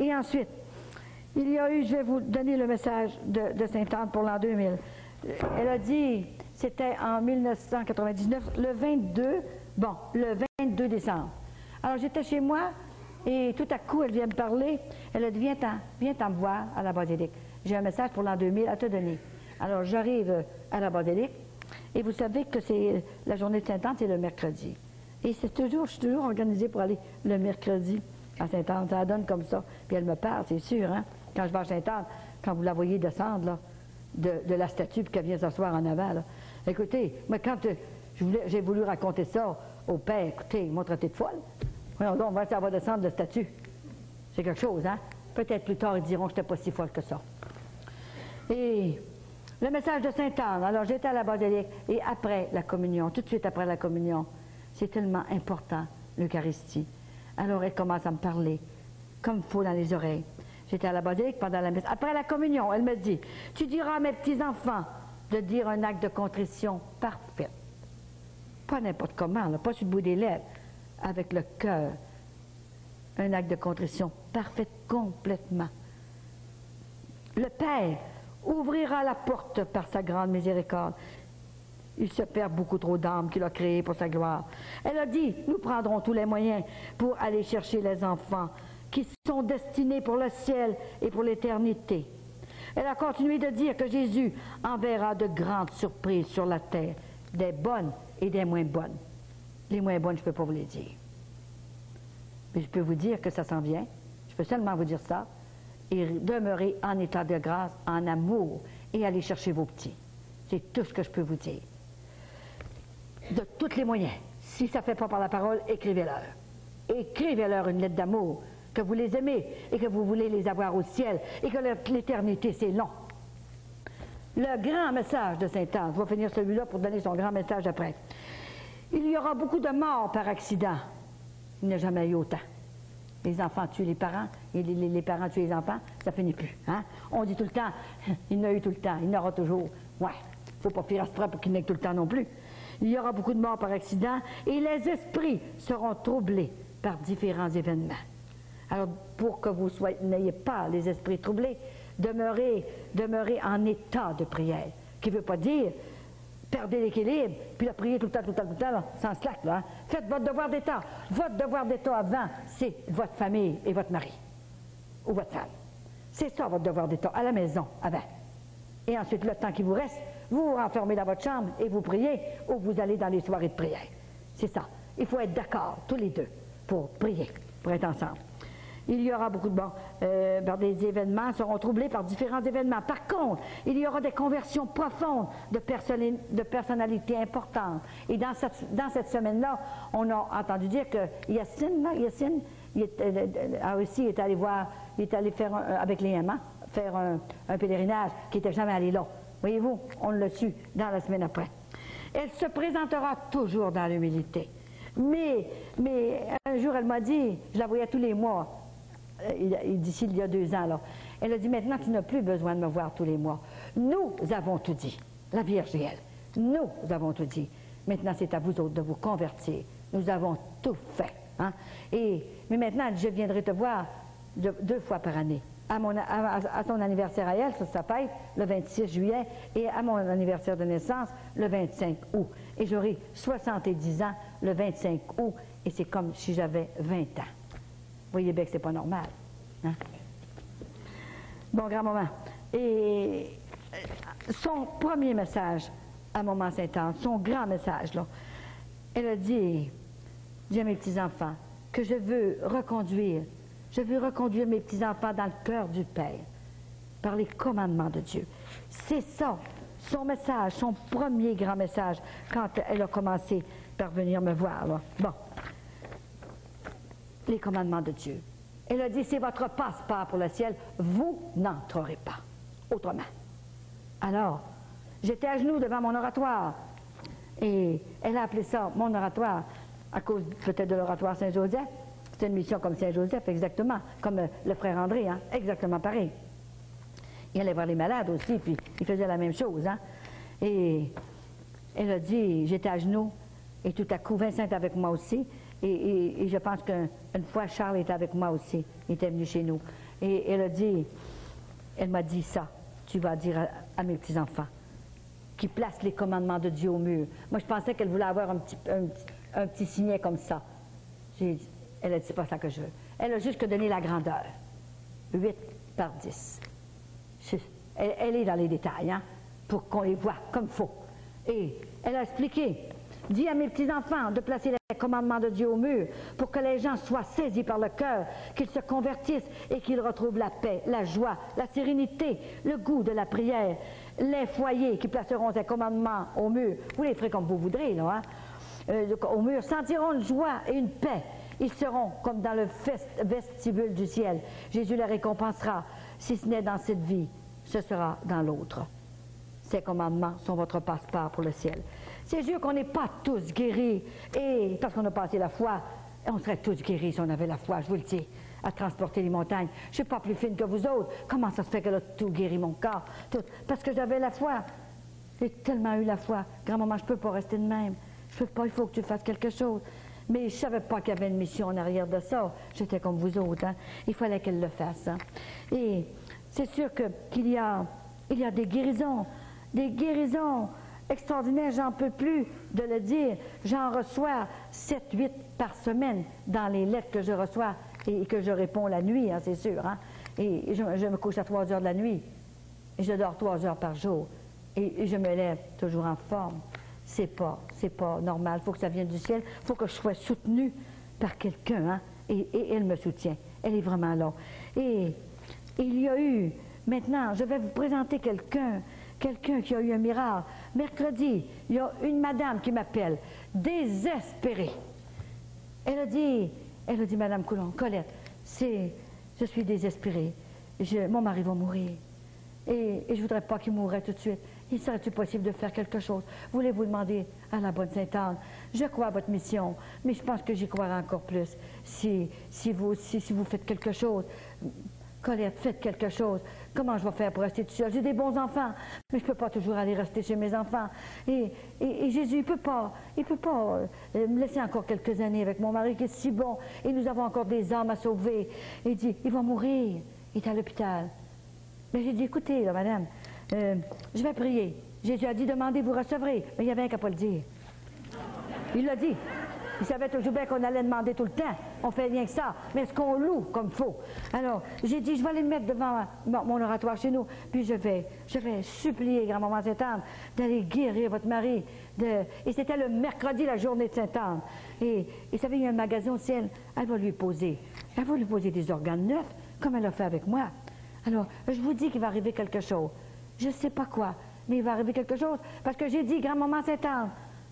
Et ensuite, il y a eu, je vais vous donner le message de Sainte-Anne pour l'an 2000. Elle a dit, c'était en 1999, le 22 décembre. Alors j'étais chez moi et tout à coup, elle vient me parler. Elle a dit, viens t'en me voir à la basilique. J'ai un message pour l'an 2000 à te donner. Alors j'arrive à la basilique et vous savez que c'est la journée de Sainte-Anne, c'est le mercredi. Et je suis toujours organisée pour aller le mercredi à Sainte-Anne. Ça donne comme ça. Puis elle me parle, c'est sûr, hein? Quand je vais à Sainte-Anne, quand vous la voyez descendre, là, de la statue, puis qu'elle vient s'asseoir en avant, là. Écoutez, moi, quand j'ai voulu raconter ça au père, écoutez, ils m'ont traité de folle. Voyons donc, ça va descendre de statue. C'est quelque chose, hein? Peut-être plus tard, ils diront que je n'étais pas si folle que ça. Et le message de Sainte-Anne, alors j'étais à la basilique, et après la communion, tout de suite après la communion, c'est tellement important, l'Eucharistie. Alors elle commence à me parler, comme il faut dans les oreilles. J'étais à la basilique pendant la messe. Après la communion, elle me dit, tu diras à mes petits-enfants de dire un acte de contrition parfait. Pas n'importe comment, là, pas sur le bout des lèvres, avec le cœur. Un acte de contrition parfait complètement. Le Père ouvrira la porte par sa grande miséricorde. Il se perd beaucoup trop d'âmes qu'il a créées pour sa gloire. Elle a dit, nous prendrons tous les moyens pour aller chercher les enfants qui sont destinés pour le ciel et pour l'éternité. Elle a continué de dire que Jésus enverra de grandes surprises sur la terre, des bonnes et des moins bonnes. Les moins bonnes, je ne peux pas vous les dire. Mais je peux vous dire que ça s'en vient. Je peux seulement vous dire ça. Et demeurer en état de grâce, en amour, et aller chercher vos petits. C'est tout ce que je peux vous dire. De tous les moyens. Si ça ne fait pas par la parole, écrivez-leur. Écrivez-leur une lettre d'amour, que vous les aimez et que vous voulez les avoir au ciel et que l'éternité, c'est long. Le grand message de Sainte-Anne, je vais finir celui-là pour donner son grand message après. Il y aura beaucoup de morts par accident. Il n'y a jamais eu autant. Les enfants tuent les parents et les parents tuent les enfants, ça finit plus. Hein? On dit tout le temps, il y en a eu tout le temps, il y en aura toujours. Ouais, il ne faut pas faire aspect pour qu'il n'y ait tout le temps non plus. Il y aura beaucoup de morts par accident et les esprits seront troublés par différents événements. Alors, pour que vous n'ayez pas les esprits troublés, demeurez en état de prière, qui ne veut pas dire perdez l'équilibre, puis la prier tout le temps, là, sans slack, là. Hein. Faites votre devoir d'État. Votre devoir d'État avant, c'est votre famille et votre mari, ou votre femme. C'est ça, votre devoir d'État, à la maison, avant. Et ensuite, le temps qui vous reste, vous vous renfermez dans votre chambre et vous priez, ou vous allez dans les soirées de prière. C'est ça. Il faut être d'accord, tous les deux, pour prier, pour être ensemble. Il y aura beaucoup des événements seront troublés par différents événements. Par contre, il y aura des conversions profondes de personnalités importantes. Et dans cette semaine-là, on a entendu dire que Yacine a aussi été allé voir, il est allé faire avec les Aimants, faire un pèlerinage qui n'était jamais allé là. Voyez-vous, on l'a su dans la semaine après. Elle se présentera toujours dans l'humilité. Mais un jour, elle m'a dit, je la voyais tous les mois, d'ici il y a 2 ans, là. Elle a dit, maintenant tu n'as plus besoin de me voir tous les mois. Nous avons tout dit, la Vierge et elle. Nous avons tout dit. Maintenant, c'est à vous autres de vous convertir. Nous avons tout fait. Hein? Mais maintenant, je viendrai te voir 2 fois par année. À son anniversaire à elle, ça s'appelle le 26 juillet, et à mon anniversaire de naissance, le 25 août. Et j'aurai 70 ans le 25 août, et c'est comme si j'avais 20 ans. Vous voyez bien que c'est pas normal. Hein? Bon, grand-maman. Et son premier message à Maman Sainte-Anne, son grand message, là, elle a dit à mes petits-enfants que je veux reconduire mes petits-enfants dans le cœur du Père, par les commandements de Dieu. C'est ça, son message, son premier grand message, quand elle a commencé par venir me voir. Là. Bon, les commandements de Dieu. Elle a dit, c'est votre passeport pour le ciel, vous n'entrerez pas autrement. Alors, j'étais à genoux devant mon oratoire, et elle a appelé ça mon oratoire, à cause peut-être de l'oratoire Saint-Joseph. C'est une mission comme Saint-Joseph, exactement, comme le frère André, hein, exactement pareil. Il allait voir les malades aussi, puis il faisait la même chose. Hein. Et elle a dit, j'étais à genoux, et tout à coup, Vincent est avec moi aussi, et je pense qu'une fois, Charles était avec moi aussi, il était venu chez nous. Et elle m'a dit ça, tu vas dire à mes petits-enfants, qui placent les commandements de Dieu au mur. Moi, je pensais qu'elle voulait avoir un petit signet comme ça. Elle a dit, c'est pas ça que je veux. Elle a juste que donné la grandeur. 8 par 10. Elle est dans les détails, hein, pour qu'on les voit comme il faut. Et elle a expliqué, dis à mes petits-enfants de placer les commandements de Dieu au mur pour que les gens soient saisis par le cœur, qu'ils se convertissent et qu'ils retrouvent la paix, la joie, la sérénité, le goût de la prière. Les foyers qui placeront ces commandements au mur, vous les ferez comme vous voudrez, là, hein, au mur, sentiront une joie et une paix. Ils seront comme dans le vestibule du ciel. Jésus les récompensera. Si ce n'est dans cette vie, ce sera dans l'autre. Ces commandements sont votre passeport pour le ciel. C'est sûr qu'on n'est pas tous guéris, et parce qu'on a passé la foi, on serait tous guéris si on avait la foi, je vous le dis, à transporter les montagnes. Je ne suis pas plus fine que vous autres. Comment ça se fait qu'elle a tout guéri mon corps? Tout. Parce que j'avais la foi. J'ai tellement eu la foi. Grand-maman, je ne peux pas rester de même. Je peux pas, il faut que tu fasses quelque chose. Mais je ne savais pas qu'il y avait une mission en arrière de ça. J'étais comme vous autres. Hein. Il fallait qu'elle le fasse. Hein. Et c'est sûr qu'il y a des guérisons extraordinaires. J'en peux plus de le dire. J'en reçois 7, 8 par semaine dans les lettres que je reçois et que je réponds la nuit, hein, c'est sûr. Hein. Et je me couche à 3 heures de la nuit. Et je dors 3 heures par jour. Et je me lève toujours en forme. C'est pas normal. Il faut que ça vienne du ciel. Il faut que je sois soutenue par quelqu'un. Hein? Et elle me soutient. Elle est vraiment là. Et il y a eu, maintenant, je vais vous présenter quelqu'un qui a eu un miracle. Mercredi, il y a une madame qui m'appelle, désespérée. Elle a dit, Madame Coulon, Colette, je suis désespérée. Mon mari va mourir. Et je ne voudrais pas qu'il mourrait tout de suite. Il serait-il possible de faire quelque chose? Voulez-vous demander à la bonne Sainte-Anne? Je crois à votre mission, mais je pense que j'y croirai encore plus si vous faites quelque chose. Colette, faites quelque chose. Comment je vais faire pour rester tout seul? J'ai des bons enfants, mais je ne peux pas toujours aller rester chez mes enfants. Et Jésus, il ne peut pas me laisser encore quelques années avec mon mari qui est si bon. Et nous avons encore des âmes à sauver. Il dit, il va mourir. Il est à l'hôpital. Mais j'ai dit, écoutez, là, madame, je vais prier. Jésus a dit, demandez, vous recevrez. Mais il y avait un qui n'a pas le dire. Il l'a dit. Il savait toujours bien qu'on allait demander tout le temps. On fait rien que ça. Mais est-ce qu'on loue comme il faut? Alors, j'ai dit, je vais aller me mettre devant mon oratoire chez nous. Puis je vais supplier grand-maman Sainte-Anne d'aller guérir votre mari. Et c'était le mercredi, la journée de Sainte-Anne. Et vous savez, il y a un magasin au ciel. Elle va lui poser des organes neufs, comme elle a fait avec moi. Alors, je vous dis qu'il va arriver quelque chose. Je ne sais pas quoi, mais il va arriver quelque chose. Parce que j'ai dit, grand-maman Sainte-Anne,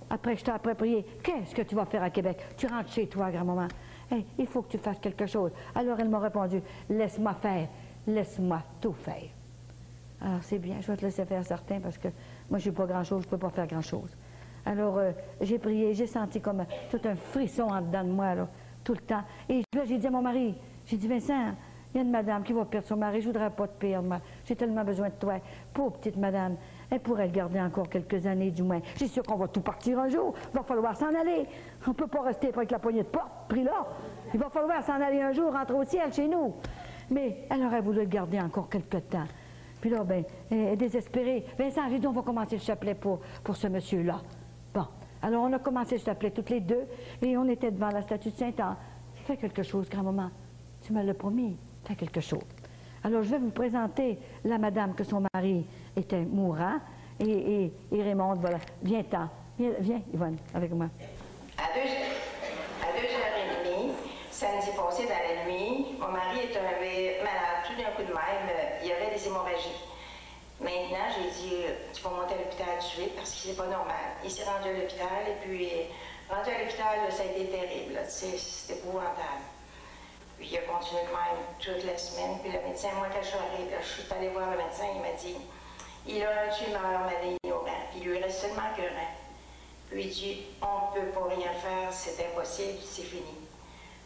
après que je t'ai prié, qu'est-ce que tu vas faire à Québec? Tu rentres chez toi, grand-maman. Hey, il faut que tu fasses quelque chose. Alors, elle m'a répondu, laisse-moi faire, laisse-moi tout faire. Alors, c'est bien, je vais te laisser faire certains parce que moi, je n'ai pas grand-chose, je ne peux pas faire grand-chose. Alors, j'ai prié, j'ai senti comme tout un frisson en dedans de moi, là, tout le temps. Et là, j'ai dit à mon mari, j'ai dit, Vincent, il y a une madame qui va perdre son mari, je ne voudrais pas te perdre, moi. J'ai tellement besoin de toi. Pauvre petite madame, elle pourrait le garder encore quelques années du moins. J'ai sûr qu'on va tout partir un jour, il va falloir s'en aller. On ne peut pas rester avec la poignée de porte, pris là. Il va falloir s'en aller un jour, rentrer au ciel chez nous. Mais elle aurait voulu le garder encore quelque temps. Puis là, ben, elle est désespérée. Vincent, j'ai dit, on va commencer le chapelet pour ce monsieur-là. Bon, alors on a commencé le chapelet toutes les deux, et on était devant la statue de Sainte-Anne. Fais quelque chose, grand-maman. Tu me l'as promis. Fais quelque chose. Alors, je vais vous présenter la madame que son mari était mourant. Et Raymond, voilà. Viens-t'en. Viens, Yvonne, avec moi. À 2h30, samedi passé dans la nuit, mon mari est tombé malade. Tout d'un coup de même, il y avait des hémorragies. Maintenant, j'ai dit, tu vas monter à l'hôpital tout de suite parce que c'est pas normal. Il s'est rendu à l'hôpital et puis, rendu à l'hôpital, ça a été terrible. C'était épouvantable. Puis il a continué de même toute la semaine. Puis le médecin, moi, quand je suis allée voir le médecin, il m'a dit, il a un tumeur malign au rein, puis il lui reste seulement qu'un rein. Puis il dit, on ne peut pas rien faire, c'est impossible, c'est fini.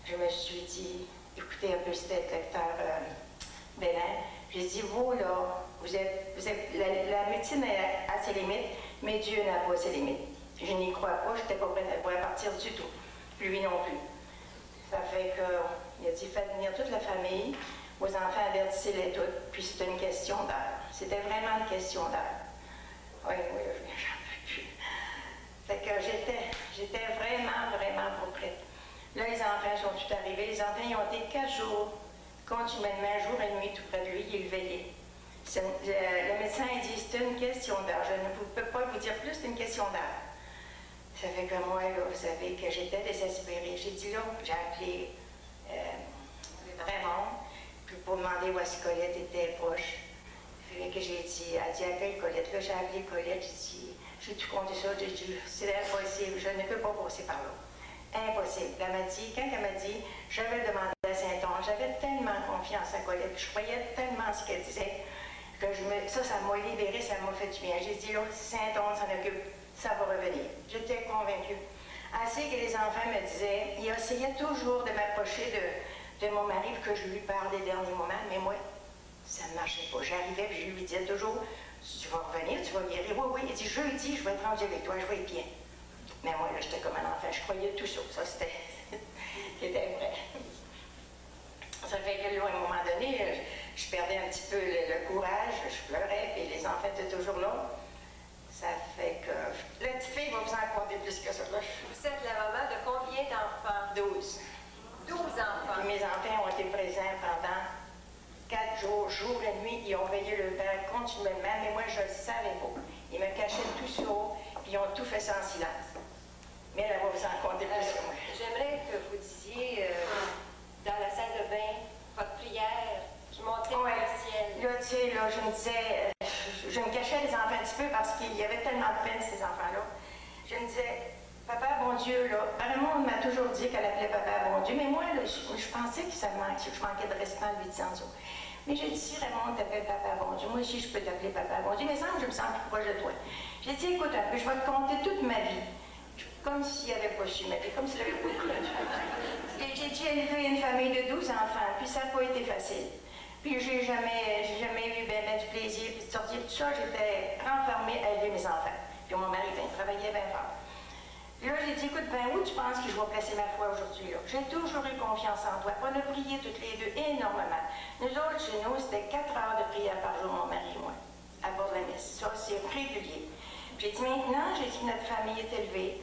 Je me suis dit, écoutez un peu cet docteur Bélin. J'ai dit, vous, là, la médecine a ses limites, mais Dieu n'a pas ses limites. Je n'y crois pas, je n'étais pas prête à partir du tout. Lui non plus. Ça fait qu'il a dit, faites venir toute la famille. Vos enfants avertissez-les toutes, puis c'est une question d'heure. C'était vraiment une question d'heure. Oui, j'en peux plus. Fait que j'étais vraiment, vraiment pas prête. Là, les enfants sont tous arrivés. Les enfants, ils ont été 4 jours, continuellement, jour et nuit, tout près de lui, ils le veillaient. Le médecin a dit, c'est une question d'heure. Je ne peux pas vous dire plus, c'est une question d'heure. Ça fait que moi, là, vous savez que j'étais désespérée. J'ai dit, là, j'ai appelé Raymond, puis pour demander où est-ce que Colette était proche. Fait que j'ai dit, elle dit, appelle Colette. Là, j'ai appelé Colette, j'ai tout compté ça, j'ai dit, c'est impossible, je ne peux pas passer par là. Impossible. Elle m'a dit, quand elle m'a dit, je vais demander à Saint-Onge, j'avais tellement confiance à Colette, je croyais tellement ce qu'elle disait, que ça m'a libérée, ça m'a fait du bien. J'ai dit, là, si Saint-Onge s'en occupe, ça va revenir. J'étais convaincue. Assez que les enfants me disaient, il essayait toujours de m'approcher de mon mari, que je lui parle des derniers moments, mais moi, ça ne marchait pas. J'arrivais et je lui disais toujours, tu vas revenir, tu vas guérir. Oui, oui. Il dit, jeudi, je vais être rendu avec toi, je vais être bien. Mais moi, là, j'étais comme un enfant, je croyais tout ça. Ça, c'était vrai. Ça fait que là, à un moment donné, je perdais un petit peu le courage, je pleurais, puis les enfants étaient toujours là. Ça fait que... La petite fille va vous en compter plus que ça. Là. Vous êtes la maman de combien d'enfants? 12. 12 enfants. Et mes enfants ont été présents pendant 4 jours, jour et nuit. Ils ont veillé le père continuellement, mais moi, je ne le savais pas. Ils me cachaient tout sur haut, puis ils ont tout fait ça en silence. Mais elle va vous en compter plus que moi. J'aimerais que vous disiez, dans la salle de bain, votre prière, je montais vers le ciel. Là, tu sais, là, je me disais, je me cachais les enfants un petit peu parce qu'il y avait tellement de peine, ces enfants-là. Je me disais, Papa, bon Dieu, là, Raymond m'a toujours dit qu'elle appelait Papa, bon Dieu, mais moi, là, je pensais que ça je manquais de respect en lui disant ça. Mais j'ai dit, si Raymond t'appelle Papa, bon Dieu, moi aussi, je peux t'appeler Papa, bon Dieu, mais ça, je me sens plus proche de toi. J'ai dit, écoute un peu, je vais te compter toute ma vie. Comme s'il n'avait pas su ma vie, comme s'il n'avait pas cru. J'ai élevé une famille de 12 enfants, puis ça n'a pas été facile. Puis j'ai jamais eu ben du plaisir, puis de sortir tout ça, j'étais renfermée à élever mes enfants. Puis mon mari, ben, il travaillait bien fort. Puis là, j'ai dit, écoute, ben où tu penses que je vais placer ma foi aujourd'hui, là? J'ai toujours eu confiance en toi. On a prié toutes les deux énormément. Nous autres, chez nous, c'était 4 heures de prière par jour, mon mari et moi, à bord de la messe. Ça, c'est régulier. Puis j'ai dit, maintenant, j'ai dit que notre famille est élevée,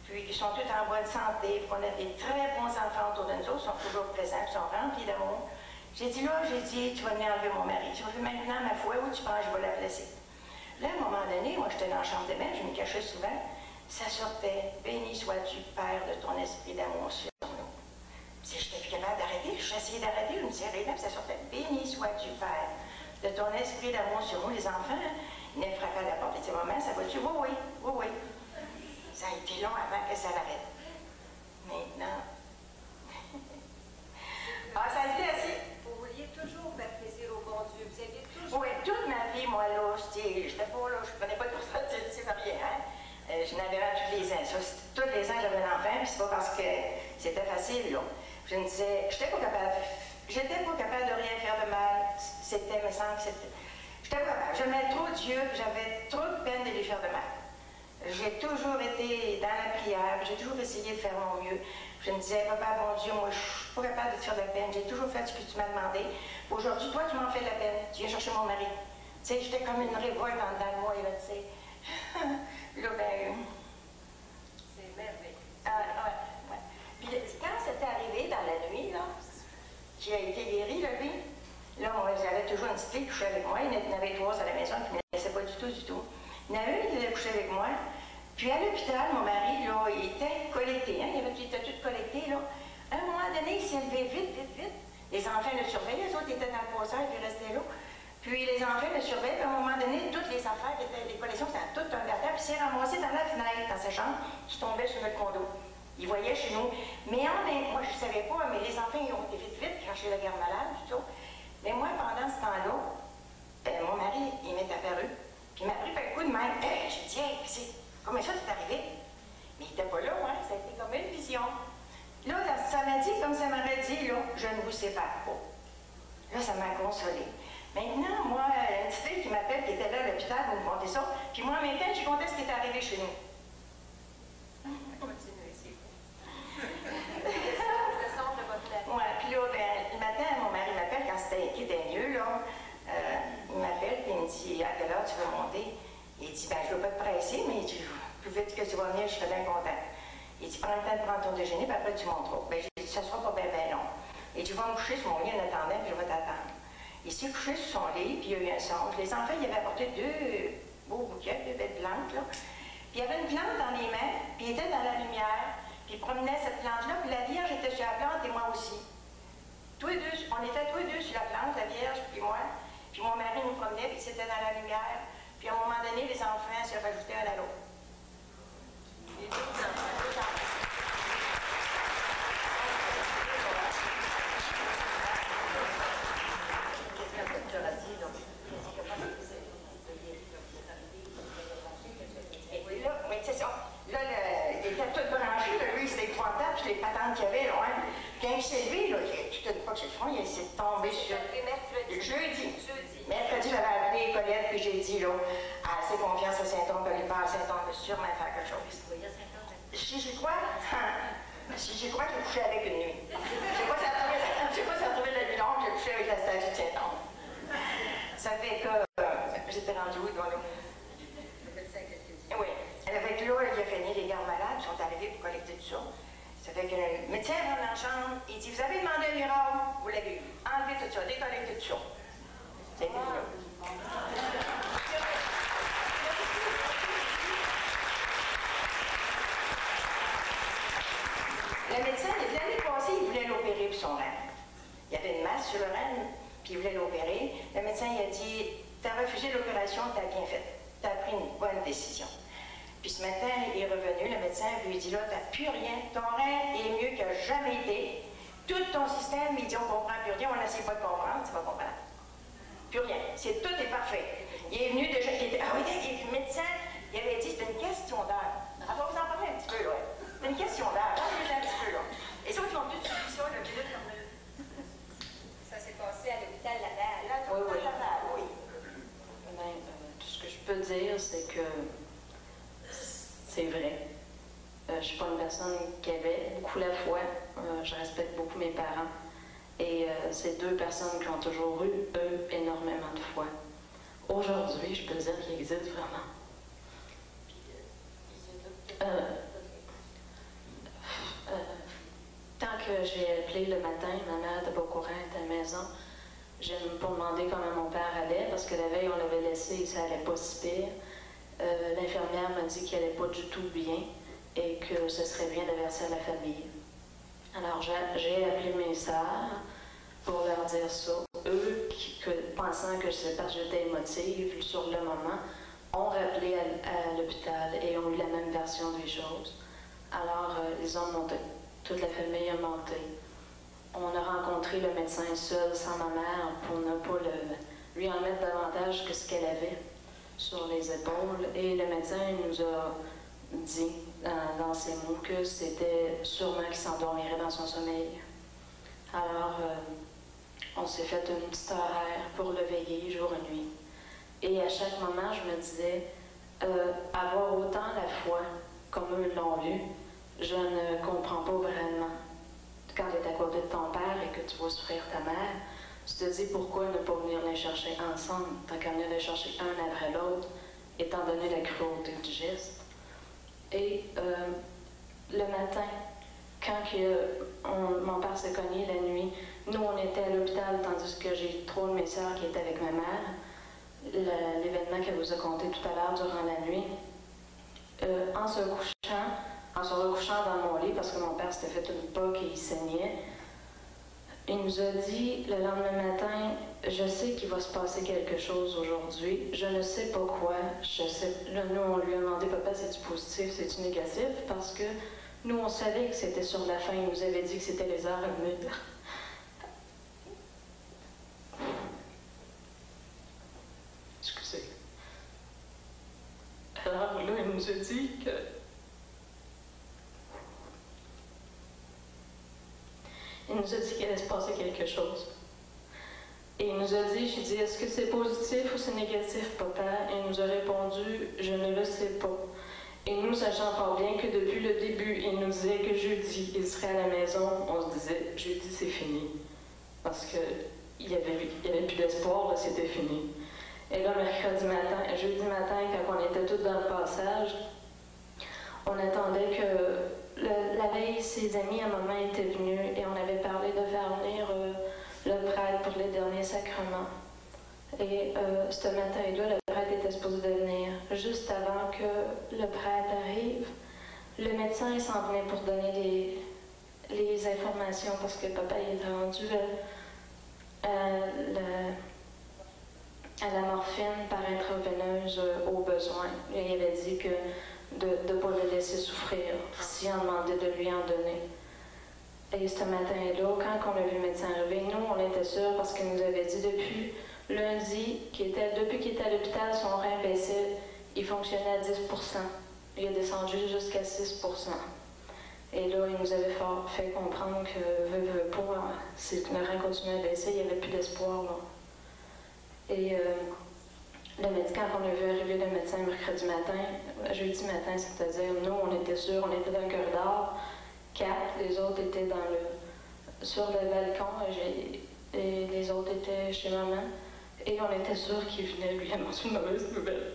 puis ils sont tous en bonne santé, puis qu'on a des très bons enfants autour de nous autres, ils sont toujours présents, ils sont remplis d'amour. J'ai dit, tu vas venir enlever mon mari. Tu vas faire maintenant ma foi, où tu penses que je vais la placer? Là, à un moment donné, moi, j'étais dans la chambre de bain, je me cachais souvent, ça sortait, béni sois-tu, Père, de ton esprit d'amour sur nous. Si je n'étais plus capable d'arrêter, j'essayais d'arrêter, je me disais, puis ça sortait, béni sois-tu, Père, de ton esprit d'amour sur nous. Les enfants, ils venaient frapper à la porte. Ils disaient, maman, ça va-tu? Oui, oui, oui, oui. Ça a été long avant que ça l'arrête. Maintenant. Ça a été assez. Vous vouliez toujours faire plaisir au bon Dieu. Vous aviez toujours... Oui, toute ma vie, moi, là, j'étais pas là, je ne prenais pas de responsabilité par rien. Hein? Je n'avais pas tous les ans. Ça, tous les ans, j'avais un enfant, puis c'est pas parce que c'était facile, là. Je me disais, j'étais pas capable de rien faire de mal. C'était, me semble que c'était... J'étais pas capable. J'aimais trop Dieu, puis j'avais trop de peine de lui faire de mal. J'ai toujours été dans la prière, j'ai toujours essayé de faire mon mieux. Je me disais, Papa, bon Dieu, moi, je suis pas capable de te faire de la peine. J'ai toujours fait ce que tu m'as demandé. Aujourd'hui, toi, tu m'en fais de la peine. Tu viens chercher mon mari. Tu sais, j'étais comme une révolte en dedans de moi, là, tu sais. Là, ben... C'est merveilleux. Ouais. Puis quand c'était arrivé dans la nuit, là, qui a été guéri, là, lui, là, moi, j'avais toujours une petite fille qui couchait avec moi. Il y en avait 3 à la maison qui ne me laissaient pas du tout. Il y en a une qui était couchée avec moi. Puis à l'hôpital, mon mari, là, il était collecté, hein? Il était tout collecté, là. À un moment donné, il s'est levé vite. Les enfants le surveillaient, les autres étaient dans le passage, puis restaient là. Puis les enfants le surveillaient, puis à un moment donné, toutes les affaires qui étaient des collections, c'était tout un bâtard, puis il s'est ramassé dans la fenêtre, dans sa chambre, qui tombait sur notre condo. Il voyait chez nous. Mais moi, je ne savais pas, mais les enfants, ils ont été vite, quand chez la garde malade, tout ça. Mais moi, pendant ce temps-là, mon mari, il m'est apparu, puis il m'a pris par le coup de même. J'ai dit, hey, comment ça c'est arrivé? Mais il n'était pas là, hein? Ça a été comme une vision. Là, ça m'a dit, comme ça m'aurait dit, là, je ne vous sépare pas. Là, ça m'a consolée. Maintenant, moi, une petite fille qui m'appelle, qui était là à l'hôpital, vous me contez ça, puis moi, en même temps, je comptais ce qui est arrivé chez nous. Continuez, c'est vous. Le son de votre mari. Ouais, puis là, ben, le matin, mon mari m'appelle quand c'était prends le temps de prendre ton déjeuner, puis après tu monteras. Ben, j'ai dit, ça sera pas bien, bien long. Et tu vas me coucher sur mon lit en attendant, puis je vais t'attendre. Il s'est couché sur son lit, puis il y a eu un songe. Les enfants, ils avaient apporté 2 beaux bouquets, 2 belles plantes, là. Puis il y avait une plante dans les mains, puis il était dans la lumière, puis il promenait cette plante-là, puis la Vierge était sur la plante et moi aussi. Tous les deux, on était tous les deux sur la plante, la Vierge, puis moi. Puis mon mari nous promenait, puis c'était dans la lumière. Puis à un moment donné, les enfants se rajoutaient un à l'autre. Oui, c'est ça. Là, il était tout branché, lui, c'était épouvantable, les patentes qu'il y avait, là, hein. Quand il s'est levé, là, tout une fois que c'est le fond, il s'est tombé sur... Jeudi. Mercredi, j'avais appelé Colette, puis j'ai dit, là, assez confiance à Saint-Onge, Saint-Onge peut sûrement faire quelque chose. Si j'y crois, qu'il couchait avec une nuit. Je sais pas si elle a trouvé la nuit longue, j'ai couché avec la statue de Saint-Onge. Ça fait que, j'étais rendue où, là? Oui. Avec là, il a régné les gardes malades, qui sont arrivés pour collecter tout ça. Ça fait que le médecin rentre dans la chambre, il dit, vous avez demandé un miracle, vous l'avez eu. Enlevez tout ça, décollectez tout ça. C'est là. Le médecin, l'année passée, il voulait l'opérer pour son rein. Il y avait une masse sur le rein, puis il voulait l'opérer. Le médecin, il a dit, t'as refusé l'opération, t'as bien fait. T'as pris une bonne décision. Puis ce matin, il est revenu, le médecin lui dit, là, t'as plus rien, ton rein est mieux qu'il n'a jamais été. Tout ton système, il dit, on comprend plus rien, on n'essaie pas de comprendre, tu vas comprendre. Plus rien. Tout est parfait. Il est venu déjà, le médecin, il avait dit, c'est une question d'heure. On va vous en parler un petit peu, là. C'est une question d'heure. Parlez-en un petit peu, là. Et ça, ils ont tout suivi ça, le minute comme ça s'est passé à l'hôpital Laval. Oui. Laval, oui. Ben, tout ce que je peux dire, c'est que c'est vrai. Je ne suis pas une personne qui avait beaucoup la foi. Je respecte beaucoup mes parents. Et c'est 2 personnes qui ont toujours eu, eux, énormément de foi. Aujourd'hui, je peux dire qu'ils existent vraiment. Tant que j'ai appelé le matin, ma mère n'était pas au courant, elle était à la maison. J'ai même pas demandé comment mon père allait, parce que la veille, on l'avait laissé et ça allait pas si pire. L'infirmière m'a dit qu'il allait pas du tout bien et que ce serait bien d'avertir la famille. Alors, j'ai appelé mes sœurs pour leur dire ça. Eux, pensant que c'est parce que j'étais émotive sur le moment, ont rappelé à l'hôpital et ont eu la même version des choses. Alors, ils ont monté. Toute la famille a monté. On a rencontré le médecin seul, sans ma mère, pour ne pas lui en mettre davantage que ce qu'elle avait sur les épaules. Et le médecin nous a dit, dans ses mots, que c'était sûrement qu'il s'endormirait dans son sommeil. Alors, on s'est fait une petite horaire pour le veiller jour et nuit. Et à chaque moment, je me disais, avoir autant la foi comme eux l'ont eu, je ne comprends pas vraiment. Quand tu es à côté de ton père et que tu vois souffrir ta mère, tu te dis pourquoi ne pas venir les chercher ensemble, tant qu'à venir les chercher un après l'autre, étant donné la cruauté du geste. Et le matin, quand mon père s'est cogné la nuit, nous on était à l'hôpital tandis que j'ai 3 de mes sœurs qui étaient avec ma mère. L'événement qu'elle vous a conté tout à l'heure durant la nuit, en se recouchant dans mon lit, parce que mon père s'était fait une poque et il saignait, il nous a dit le lendemain matin, je sais qu'il va se passer quelque chose aujourd'hui, je ne sais pas quoi, là, nous on lui a demandé, papa, c'est-tu positif, c'est-tu négatif, parce que nous on savait que c'était sur la fin, il nous avait dit que c'était les heures humides. Excusez. Alors là, il nous a dit que il nous a dit qu'il allait se passer quelque chose. Et il nous a dit, j'ai dit, est-ce que c'est positif ou c'est négatif, papa? Et il nous a répondu, je ne le sais pas. Et nous, sachant fort bien que depuis le début, il nous disait que jeudi, il serait à la maison, on se disait, jeudi, c'est fini. Parce qu'il n'y avait plus d'espoir, là, c'était fini. Et là, jeudi matin, quand on était tous dans le passage, on attendait que la veille, ses amis à maman étaient venus et on avait parlé de faire venir le prêtre pour les derniers sacrements. Et ce matin-là, le prêtre était supposé de venir. Juste avant que le prêtre arrive, le médecin il s'en venait pour donner les informations parce que papa il était rendu à la morphine par intraveineuse au besoin. Il avait dit que de ne pas le laisser souffrir si on demandait de lui en donner. Et ce matin-là, quand on a vu le médecin arriver, nous, on était sûrs parce qu'il nous avait dit depuis lundi, depuis qu'il était à l'hôpital, son rein baissait, il fonctionnait à 10%. Il a descendu jusqu'à 6%. Et là, il nous avait fait comprendre que, si le rein continuait à baisser, il n'y avait plus d'espoir. Et le médecin, quand on a vu arriver le médecin mercredi matin, jeudi matin, c'est-à-dire, nous, on était sûrs, on était dans le corridor, 4, les autres étaient sur le balcon, et les autres étaient chez maman. Et on était sûrs qu'il venait lui annoncer une mauvaise nouvelle.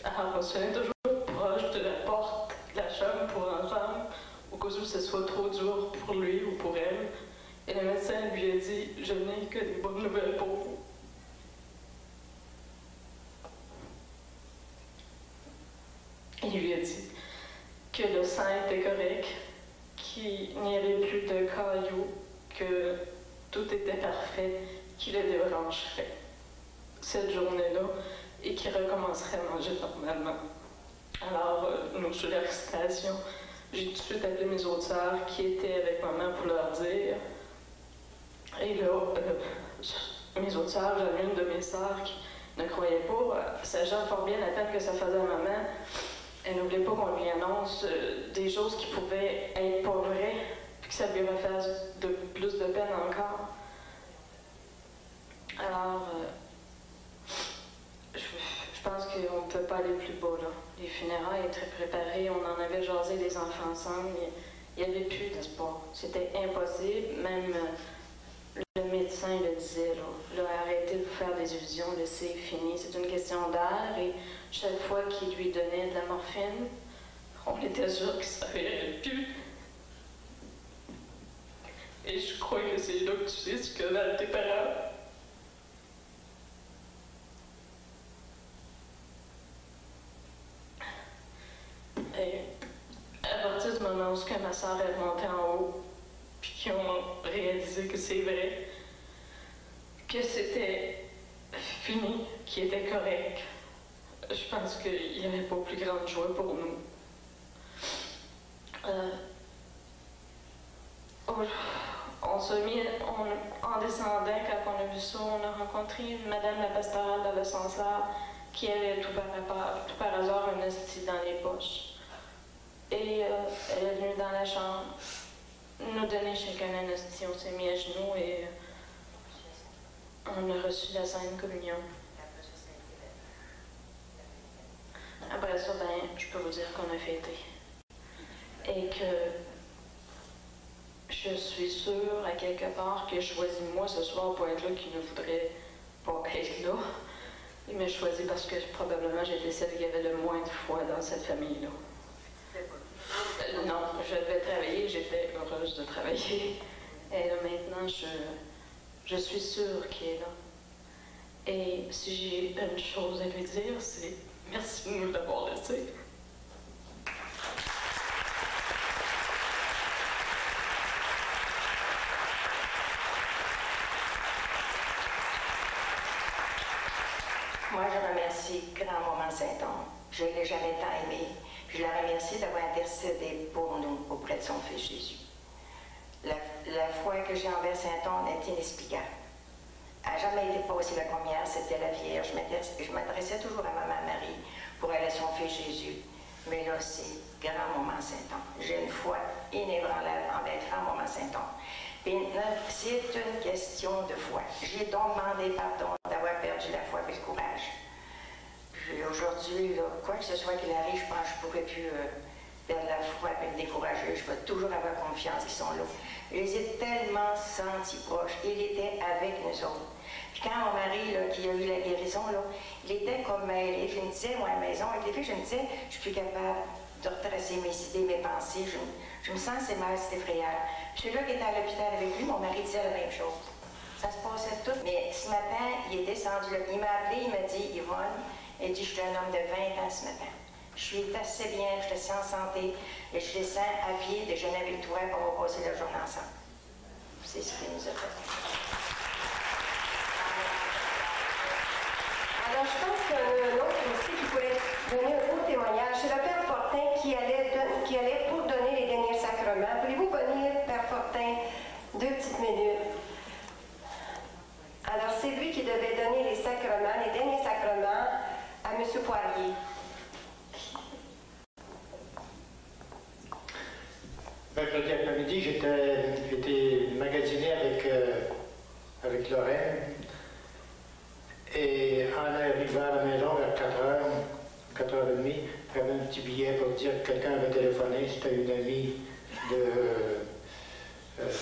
Alors, on se tenait toujours proche de la porte de la chambre pour enfants, au cas où ce soit trop dur pour lui ou pour elle. Et le médecin lui a dit « Je n'ai que des bonnes nouvelles pour vous. » Il lui a dit que le sang était correct, qu'il n'y avait plus de cailloux, que tout était parfait, qu'il le débrancherait cette journée-là et qu'il recommencerait à manger normalement. Alors, nous, sur l'excitation, j'ai tout de suite appelé mes autres sœurs qui étaient avec maman pour leur dire. Et là, mes autres sœurs, j'avais une de mes sœurs qui ne croyait pas, sachant fort bien la peine que ça faisait à maman, elle ne voulait pas qu'on lui annonce des choses qui pouvaient être pas vraies, puis que ça lui refasse plus de peine encore. Alors, je pense qu'on ne peut pas aller plus bas, là. Les funérailles étaient préparées, on en avait jasé les enfants ensemble, il n'y avait plus d'espoir. C'était impossible, même le médecin le disait, là, arrêtez de vous faire des illusions, c'est fini, c'est une question d'air, et chaque fois qu'il lui donnait de la morphine, on était sûr que ça n'irait plus. Et je crois que c'est là que tu sais ce que valent tes parents. Et à partir du moment où ma soeur est montée en haut, puis qu'ils ont réalisé que c'est vrai, que c'était fini, qu'il était correct, je pense qu'il n'y avait pas plus grande joie pour nous. On s'est mis, en descendant, quand on a vu ça, on a rencontré madame la pastorale de l'ascenseur qui avait tout par hasard un hostie dans les poches. Et elle est venue dans la chambre, nous donner chacun un hostie, on s'est mis à genoux et on a reçu la Sainte Communion. Après ça, ben, je peux vous dire qu'on a fêté. Et que je suis sûre, à quelque part, que je choisis moi ce soir pour être là qui ne voudrait pas être là. Il m'a choisi parce que probablement j'étais celle qui avait le moins de foi dans cette famille-là. Non, je devais travailler, j'étais heureuse de travailler. Et là, maintenant, je suis sûre qu'il est là. Et si j'ai une chose à lui dire, c'est merci de nous l'avoir laissé. Moi, je remercie Grand Moment Saint-Onge. Je ne l'ai jamais tant aimé. Je la remercie d'avoir intercédé pour nous auprès de son Fils Jésus. La foi que j'ai envers Saint-Onge est inexplicable. Elle n'a jamais été passée la première, c'était la Vierge. Je m'adressais toujours à Maman Marie pour aller à son Fils Jésus. Mais là, c'est Grand Moment Saint-Onge. J'ai une foi inébranlable envers Grand Moment Saint-Onge. C'est une question de foi. J'ai donc demandé pardon d'avoir perdu la foi et le courage. Aujourd'hui, quoi que ce soit qu'il arrive, je pense que je ne pourrais plus perdre la foi et me décourager. Je vais toujours avoir confiance qu'ils sont là. Je les ai tellement sentis proches. Il était avec nous autres. Puis quand mon mari, là, qui a eu la guérison, là, il était comme mêlé. Je me disais, moi, à la maison, avec les filles, je me disais, je suis plus capable de retracer mes idées, mes pensées. Je me sens assez mal, c'est effrayant. Puis celui-là qui était à l'hôpital avec lui, mon mari disait la même chose. Ça se passait tout. Mais ce matin, il est descendu là. Il m'a appelé, il m'a dit, Yvonne, il dit, je suis un homme de 20 ans ce matin. Je suis assez bien, je te sens en santé et je les sens à pied de jeûner avec toi pour on va passer la journée ensemble. C'est ce qu'il nous a fait. Alors, je pense qu'il y en a un autre aussi qui pourrait donner un beau témoignage. C'est le Père Fortin qui allait pour donner les derniers sacrements. Voulez-vous venir, Père Fortin, 2 petites minutes? Alors, c'est lui qui devait donner les sacrements, les derniers sacrements à M. Poirier. Mercredi après-midi, j'étais magasiné avec Lorraine. Et en arrivant à la maison vers 4h30, j'avais un petit billet pour dire que quelqu'un avait téléphoné. C'était une amie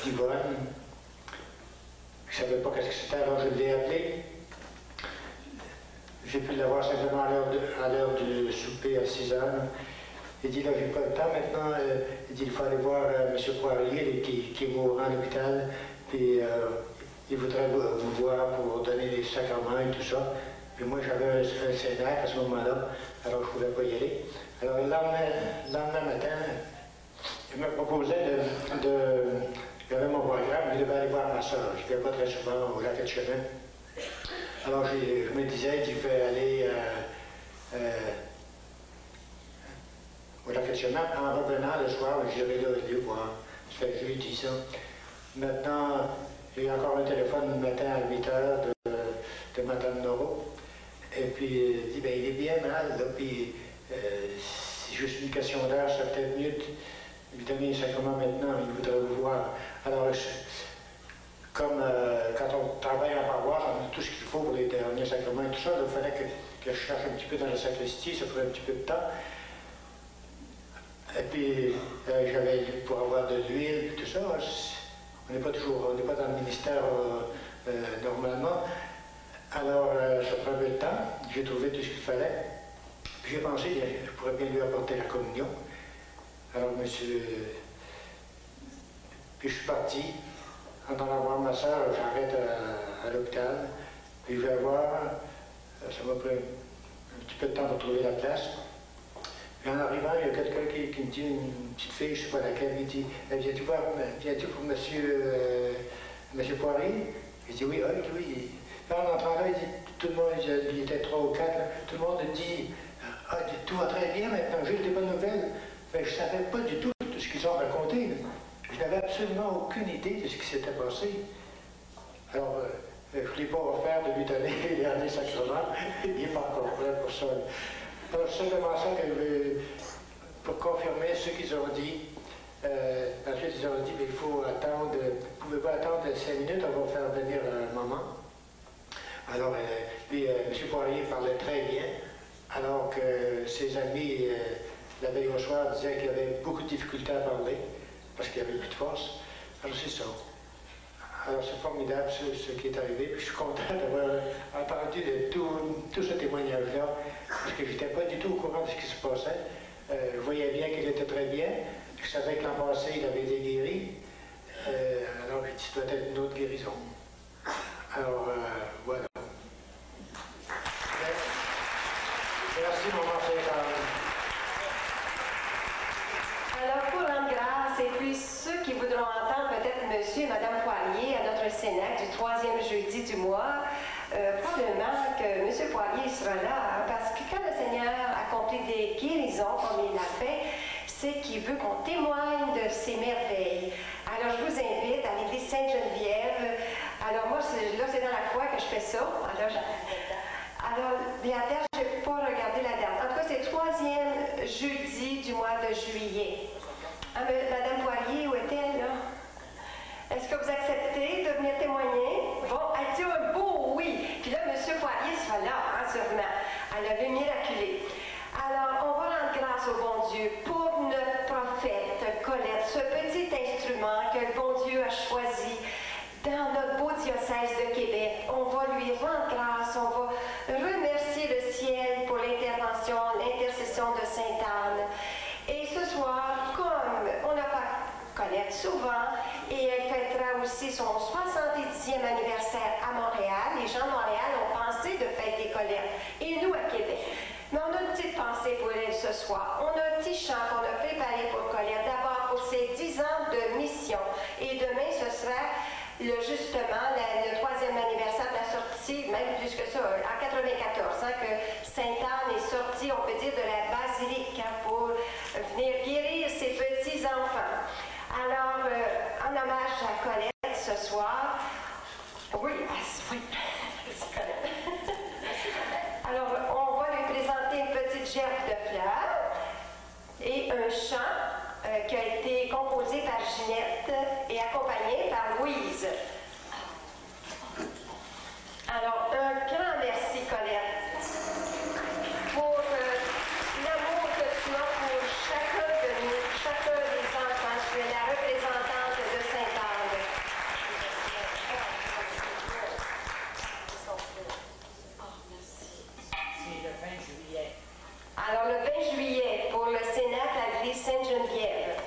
d'Yvonne. Je ne savais pas ce que c'était, alors je l'ai appelé. J'ai pu l'avoir simplement à l'heure du souper à 6h. Il dit, là, j'ai pas le temps maintenant. Il dit, il faut aller voir M. Poirier, qui est mourant à l'hôpital, puis il voudrait vous voir pour donner les sacrements et tout ça. Puis moi, j'avais un scénaire à ce moment-là, alors je ne pouvais pas y aller. Alors, le lendemain matin, il me proposait j'avais mon programme, il devait aller voir ma soeur. Je ne vais pas très souvent au lac de chemin. Alors, je me disais qu'il fallait aller au lac de chemin. En revenant le soir, j'irai là le voir. Ça fait jeudi, ça. Maintenant, j'ai eu encore un téléphone le matin à 8h de Mme Noro. Et puis, il dit, ben, il est bien mal, là, puis c'est juste une question d'heure, ça peut-être mieux de lui donner les sacrements maintenant, il voudrait vous voir. Alors, comme quand on travaille en paroisse, on a tout ce qu'il faut pour les derniers sacrements et tout ça, il fallait que je cherche un petit peu dans la sacristie, ça ferait un petit peu de temps. Et puis, j'avais, pour avoir de l'huile et tout ça, on n'est pas dans le ministère normalement. Alors, ça prenait le temps, j'ai trouvé tout ce qu'il fallait. Puis j'ai pensé que je pourrais bien lui apporter la communion. Alors, puis je suis parti. En allant voir ma soeur, j'arrête à l'hôpital. Puis je vais voir, ça m'a pris un petit peu de temps pour trouver la place. Puis en arrivant, il y a quelqu'un qui me dit, une petite fille, je ne sais pas laquelle, il dit, viens-tu pour monsieur Poirier? Je dis, oui. Puis en entrant là, il dit, tout le monde, il était 3 ou 4, là, tout le monde dit, tout va très bien maintenant, j'ai des bonnes nouvelles. Mais je ne savais pas du tout ce qu'ils ont raconté. Là. Je n'avais absolument aucune idée de ce qui s'était passé. Alors, je ne voulais pas refaire de lui donner les derniers sacrements. Il n'est pas encore prêt pour ça. Alors, c'est simplement ça pour confirmer ce qu'ils ont dit. Ensuite, ils ont dit, mais il faut attendre, vous ne pouvez pas attendre 5 minutes, on va faire venir maman. Alors, puis M. Poirier parlait très bien, alors que ses amis, la veille au soir, disaient qu'il avait beaucoup de difficultés à parler, parce qu'il n'y avait plus de force. Alors, c'est ça. Alors, c'est formidable ce qui est arrivé, puis je suis content d'avoir entendu tout ce témoignage-là, parce que je n'étais pas du tout au courant de ce qui se passait. Je voyais bien qu'il était très bien. Je savais que l'an passé, il avait été guéri. Alors, j'ai dit, ça doit être une autre guérison. Alors, voilà. Merci, maman Saint-Anne. Alors, pour rendre grâce, et puis ceux qui voudront entendre peut-être monsieur et madame Poirier à notre Cénacle du 3e jeudi du mois, probablement que monsieur Poirier sera là, hein, parce que quand le Seigneur accomplit des guérisons comme il l'a fait, c'est qu'il veut qu'on témoigne de ses merveilles. Alors, je vous invite à l'église Sainte-Geneviève. Alors, moi, là, c'est dans la foi que je fais ça. Alors, la date, je n'ai pas regardé la date. En tout cas, c'est le 3e jeudi du mois de juillet. Ah, mais Madame Poirier, où est-elle, là? Est-ce que vous acceptez de venir témoigner? Bon, elle dit un beau oui. Puis là, M. Poirier sera là, hein, sûrement. Elle avait miraculé. Alors, on va rendre grâce au bon Dieu pour notre prophète Colette, ce petit instrument que le bon Dieu a choisi dans notre beau diocèse de Québec. On va lui rendre grâce, on va remercier le ciel pour l'intervention, l'intercession de Sainte Anne. Et ce soir, comme on n'a pas Colette souvent, et elle fêtera aussi son 70e anniversaire à Montréal. Les gens de Montréal ont pensé de fêter Colette, et nous à Québec. Mais on a une petite pensée pour elle ce soir. On a un petit chant qu'on a préparé pour Colette, d'abord pour ses 10 ans de mission. Et demain, ce sera justement le 3e anniversaire de la sortie, même plus que ça, en 94, que Sainte Anne est sortie, on peut dire, de la basilique pour venir guérir ses petits-enfants. Alors, en hommage à Colette ce soir, oui, alors, on va lui présenter une petite gerbe de fleurs et un chant qui a été composé par Ginette et accompagné par Louise. Alors, un grand merci, Colette, pour l'amour que tu as pour chacun de nous, chacun des enfants. Tu es la représentante de Sainte Anne. C'est le 20 juillet. Alors, le 20 juillet, pour le Cénacle à l'église Sainte-Geneviève.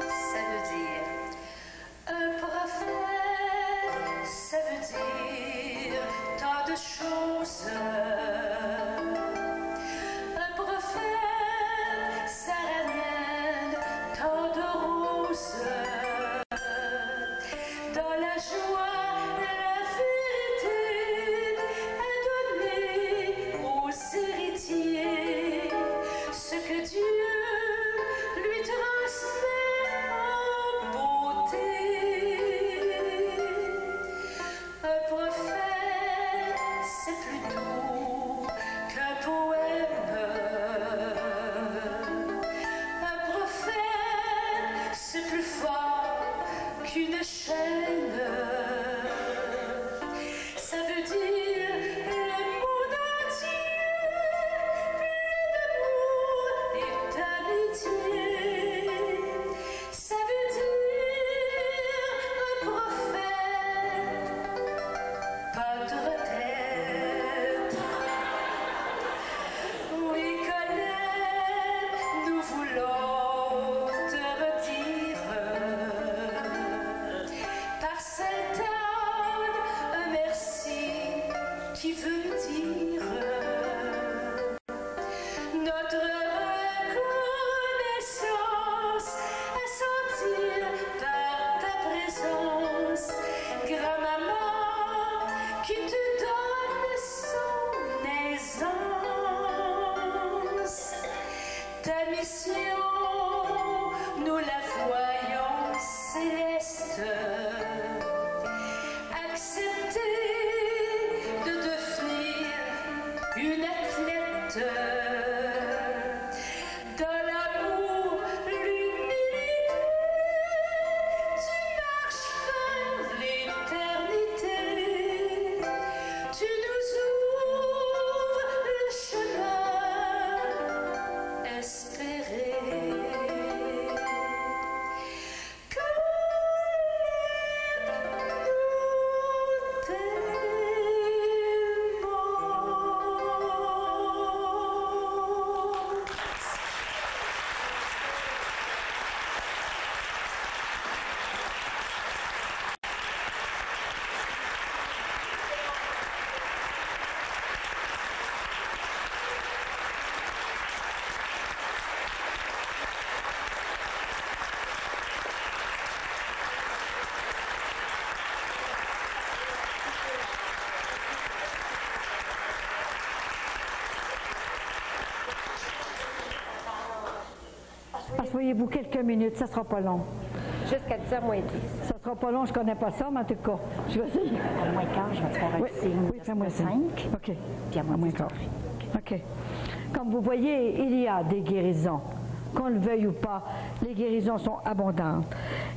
Ça veut dire un prophète, ça veut dire tant de choses. Un prophète, ça ramène tant de roses. Dans la joie, la vérité est donnée aux héritiers. Ce que Dieu lui transmet en beauté. Un prophète, c'est plutôt qu'un poème. Un prophète, c'est plus fort qu'une chaîne. Ça veut dire le monde entier, plein d'amour et d'amitié. Ça veut dire un prophète, pas de retraite. Oui, Colette, nous voulons te redire par Sainte Anne un merci qui veut dire notre reconnaissance à sentir par ta présence, grand-maman qui te donne son aisance. Ta mission, nous la voyons céleste. Accepter de devenir une athlète. Dans l'amour, l'humilité, tu marches vers l'éternité. Tu nous ouvres le chemin espéré. Asseyez-vous quelques minutes, ça ne sera pas long. Jusqu'à 10h moins 10. Ça ne sera pas long, je ne connais pas ça, mais en tout cas, je vais essayer. À moins quart, je vais te faire un Oui, signe oui, fais-moi de ça. 5. OK. Puis à moins quart. OK. Comme vous voyez, il y a des guérisons qu'on le veuille ou pas, les guérisons sont abondantes.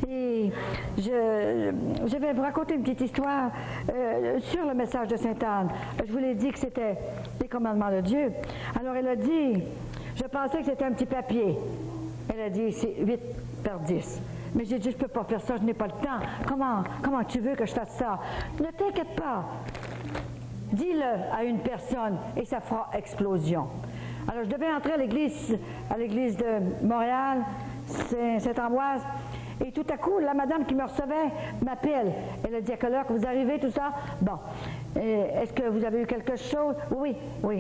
Et je vais vous raconter une petite histoire sur le message de Sainte Anne. Je vous l'ai dit que c'était les commandements de Dieu. Alors elle a dit, je pensais que c'était un petit papier. Elle a dit, c'est 8 par 10. Mais j'ai dit, je ne peux pas faire ça, je n'ai pas le temps. Comment tu veux que je fasse ça? Ne t'inquiète pas. Dis-le à une personne et ça fera explosion. Alors, je devais entrer à l'église de Montréal, Sainte-Ambroise, et tout à coup, la madame qui me recevait m'appelle. Elle a dit, à quelle heure que vous arrivez, tout ça? Bon. Est-ce que vous avez eu quelque chose? Oui,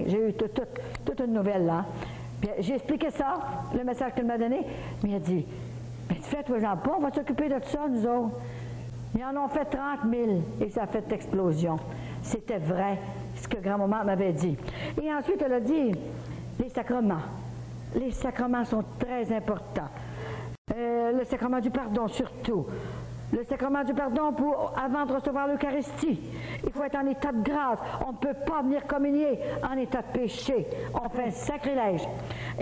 j'ai eu toute une nouvelle, là. Puis j'ai expliqué ça, le message qu'elle m'a donné, mais elle a dit, mais faites-vous-en pas, on va s'occuper de ça, nous autres. Ils en ont fait 30 000 et ça a fait explosion. C'était vrai, ce que grand-maman m'avait dit. Et ensuite, elle a dit, les sacrements. Les sacrements sont très importants. Le sacrement du pardon, surtout. Le sacrement du pardon avant de recevoir l'Eucharistie. Il faut être en état de grâce. On ne peut pas venir communier en état de péché. On fait un sacrilège.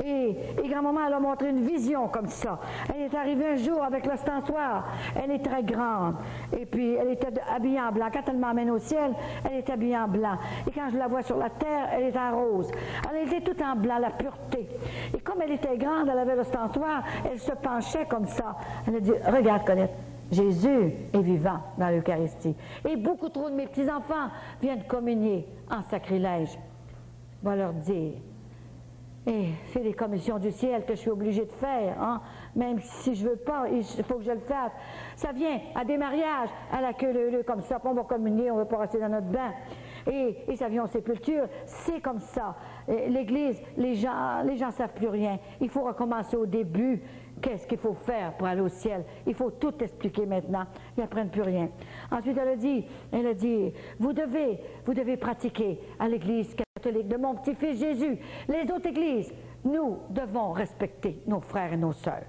Et grand-maman, elle a montré une vision comme ça. Elle est arrivée un jour avec l'ostensoir. Elle est très grande. Et puis, elle était habillée en blanc. Quand elle m'emmène au ciel, elle est habillée en blanc. Et quand je la vois sur la terre, elle est en rose. Elle était toute en blanc, la pureté. Et comme elle était grande, elle avait l'ostensoir, elle se penchait comme ça. Elle a dit, regarde, Colette. Jésus est vivant dans l'Eucharistie. Et beaucoup trop de mes petits-enfants viennent communier en sacrilège. On va leur dire. Et c'est les commissions du ciel que je suis obligée de faire, hein? Même si je ne veux pas, il faut que je le fasse. Ça vient à des mariages, à la queue leu comme ça, puis on va communier, on ne va pas rester dans notre bain. Et ça vient aux sépultures, c'est comme ça. L'Église, les gens ne savent plus rien. Il faut recommencer au début. Qu'est-ce qu'il faut faire pour aller au ciel? Il faut tout expliquer maintenant. Ils n'apprennent plus rien. Ensuite, elle a dit, vous devez pratiquer à l'Église catholique de mon petit-fils Jésus. Les autres églises, nous devons respecter nos frères et nos sœurs,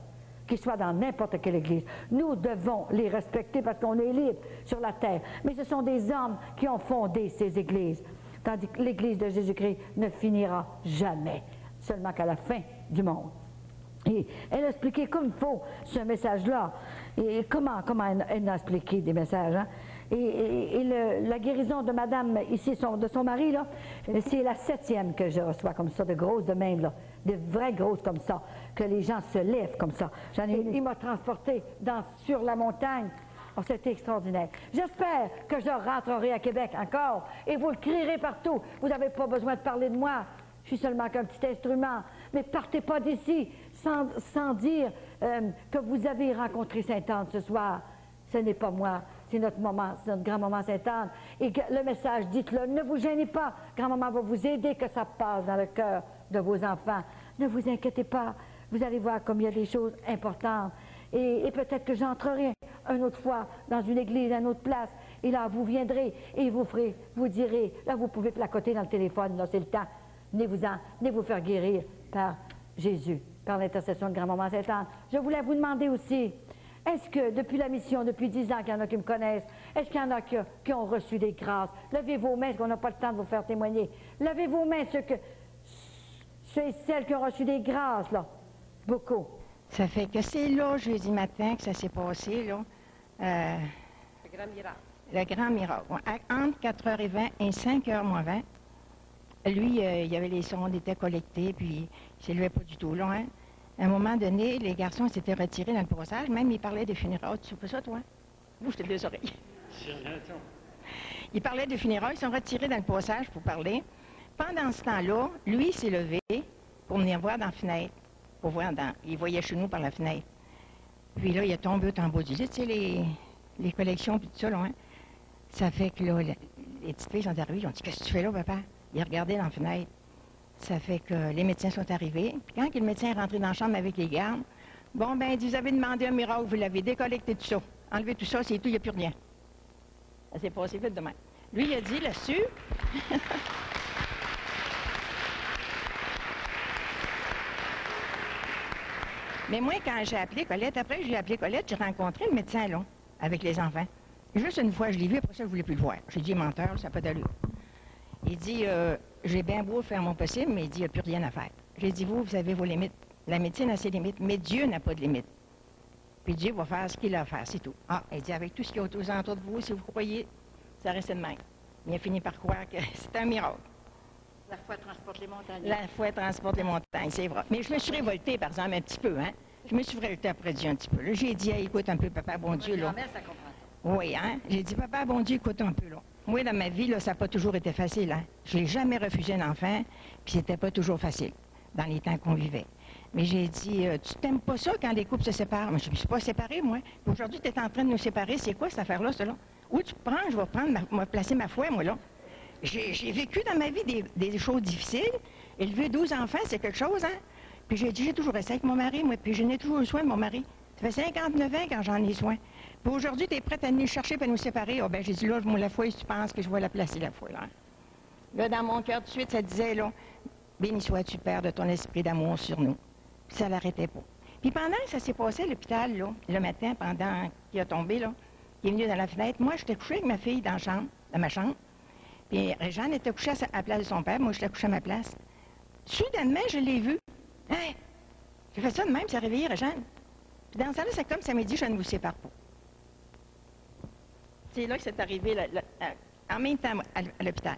qu'ils soient dans n'importe quelle église. Nous devons les respecter parce qu'on est libre sur la terre. Mais ce sont des hommes qui ont fondé ces églises. Tandis que l'Église de Jésus-Christ ne finira jamais, seulement qu'à la fin du monde. Et elle a expliqué comme il faut ce message-là. Et comment elle a expliqué des messages. Hein? Et la guérison de madame, ici, de son mari, là, c'est la 7e que je reçois comme ça, de grosses de même, là, de vraies grosses comme ça, que les gens se lèvent comme ça. Il m'a transporté sur la montagne. Oh, c'était extraordinaire. J'espère que je rentrerai à Québec encore et vous le crierez partout. Vous n'avez pas besoin de parler de moi. Je suis seulement qu'un petit instrument. Mais partez pas d'ici sans dire que vous avez rencontré Sainte Anne ce soir. Ce n'est pas moi, c'est notre maman, c'est notre grand-maman Sainte Anne. Et que le message, dites-le, ne vous gênez pas. Grand-maman va vous aider que ça passe dans le cœur de vos enfants. Ne vous inquiétez pas. Vous allez voir comme il y a des choses importantes. Et peut-être que j'entrerai une autre fois dans une église, à une autre place. Et là, vous viendrez et vous direz, là, vous pouvez placoter dans le téléphone, là, c'est le temps. Venez vous faire guérir par Jésus, par l'intercession de grand-maman Sainte Anne. Je voulais vous demander aussi, est-ce que depuis la mission, depuis 10 ans qu'il y en a qui me connaissent, est-ce qu'il y en a qui ont reçu des grâces? Levez vos mains, parce qu'on n'a pas le temps de vous faire témoigner. Levez vos mains, ceux et celles qui ont reçu des grâces, là. Beaucoup. Ça fait que c'est là, jeudi matin, que ça s'est passé, là. Le grand miracle. Le grand miracle. Entre 4h20 et 5h moins 20, lui, il y avait les sondes, étaient collectés, puis il ne s'élevait pas du tout loin. À un moment donné, les garçons s'étaient retirés dans le passage, même ils parlaient de funérailles. Tu sais ça, toi? Bouge tes deux oreilles. Ils parlaient de funérailles, ils sont retirés dans le passage pour parler. Pendant ce temps-là, lui s'est levé pour venir voir dans la fenêtre. Pour voir il voyait chez nous par la fenêtre. Puis là, il est tombé en bas du lit, tu sais, les collections, puis tout ça, là, hein. Ça fait que là, les petites filles sont arrivées, ils ont dit, qu'est-ce que tu fais là, papa? Il regardait dans la fenêtre. Ça fait que les médecins sont arrivés. Puis quand le médecin est rentré dans la chambre avec les gardes, bon, ben, il dit, vous avez demandé un miracle, vous l'avez décollecté tout ça. Enlevé tout ça, c'est tout, il n'y a plus rien. Ça s'est passé vite demain. Lui, il a dit là-dessus... Mais moi, quand j'ai appelé Colette, après j'ai appelé Colette, j'ai rencontré le médecin, là, avec les enfants. Juste une fois, je l'ai vu, après ça, je ne voulais plus le voir. J'ai dit, menteur, ça n'a pas d'allure. Il dit, j'ai bien beau faire mon possible, mais il dit, il n'y a plus rien à faire. J'ai dit, vous avez vos limites. La médecine a ses limites, mais Dieu n'a pas de limites. Puis Dieu va faire ce qu'il a à faire, c'est tout. Ah, elle dit, avec tout ce qu'il y a aux alentours de vous, si vous croyez, ça reste de même. Il a fini par croire que c'est un miracle. La foi transporte les montagnes. La foi transporte les montagnes, c'est vrai. Mais je me suis révoltée, par exemple, un petit peu, hein. Je me suis révoltée après Dieu un petit peu. Là, j'ai dit, hey, écoute un peu, papa, bon Dieu, là. Ça comprend. Oui, hein. J'ai dit, papa, bon Dieu, écoute un peu, là. Moi, dans ma vie, là, ça n'a pas toujours été facile, hein. Je n'ai jamais refusé un enfant, puis c'était pas toujours facile, dans les temps qu'on vivait. Mais j'ai dit, tu t'aimes pas ça quand les couples se séparent? Moi, je ne me suis pas séparée, moi. Aujourd'hui, tu es en train de nous séparer. C'est quoi cette affaire-là, cela? Où tu prends? Je vais placer ma foi, moi, là. J'ai vécu dans ma vie des choses difficiles. Élever 12 enfants, c'est quelque chose, hein? Puis j'ai dit, j'ai toujours resté avec mon mari, moi, puis je n'ai toujours eu soin de mon mari. Ça fait 59 ans quand j'en ai soin. Puis aujourd'hui, tu es prête à nous chercher et nous séparer. Ah, ben, j'ai dit, là, moi, la foi, si tu penses que je vais la placer, la foi, là. Là, dans mon cœur, tout de suite, ça disait, là, béni sois-tu, Père, de ton esprit d'amour sur nous. Puis ça l'arrêtait pas. Puis pendant que ça s'est passé à l'hôpital, là, le matin, pendant qu'il a tombé, là, il est venu dans la fenêtre, moi, j'étais couchée avec ma fille dans ma chambre. Puis Réjeanne était couchée à la place de son père, moi, j'étais couchée à ma place. Soudainement, je l'ai vu. Hein? J'ai fait ça de même, ça a réveillé Réjeanne. Puis dans ça, là, c'est comme ça m'a dit, je ne vous sépare pas. C'est là que c'est arrivé, en même temps, à l'hôpital.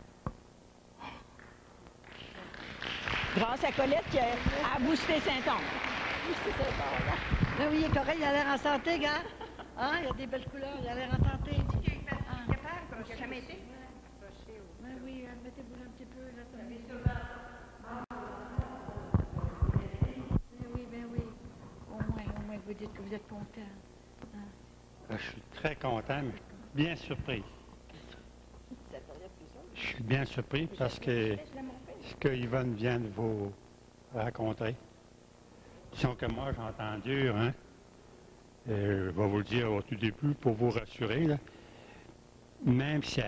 Grâce à Colette qui a boosté Saint-Onge. Ben oui, il est correct, il a l'air en santé, gars. Hein? Il a des belles couleurs, il a l'air en santé. Il est capable, comme il n'a jamais été. Ben oui, mettez-vous là un petit peu. Là, ben oui. Au moins, vous dites que vous êtes content. Hein? Je suis très content, mais bien surpris. Je suis bien surpris parce que ce que Yvonne vient de vous raconter, disons que moi j'ai entendu, hein, je vais vous le dire au tout début pour vous rassurer, là, même si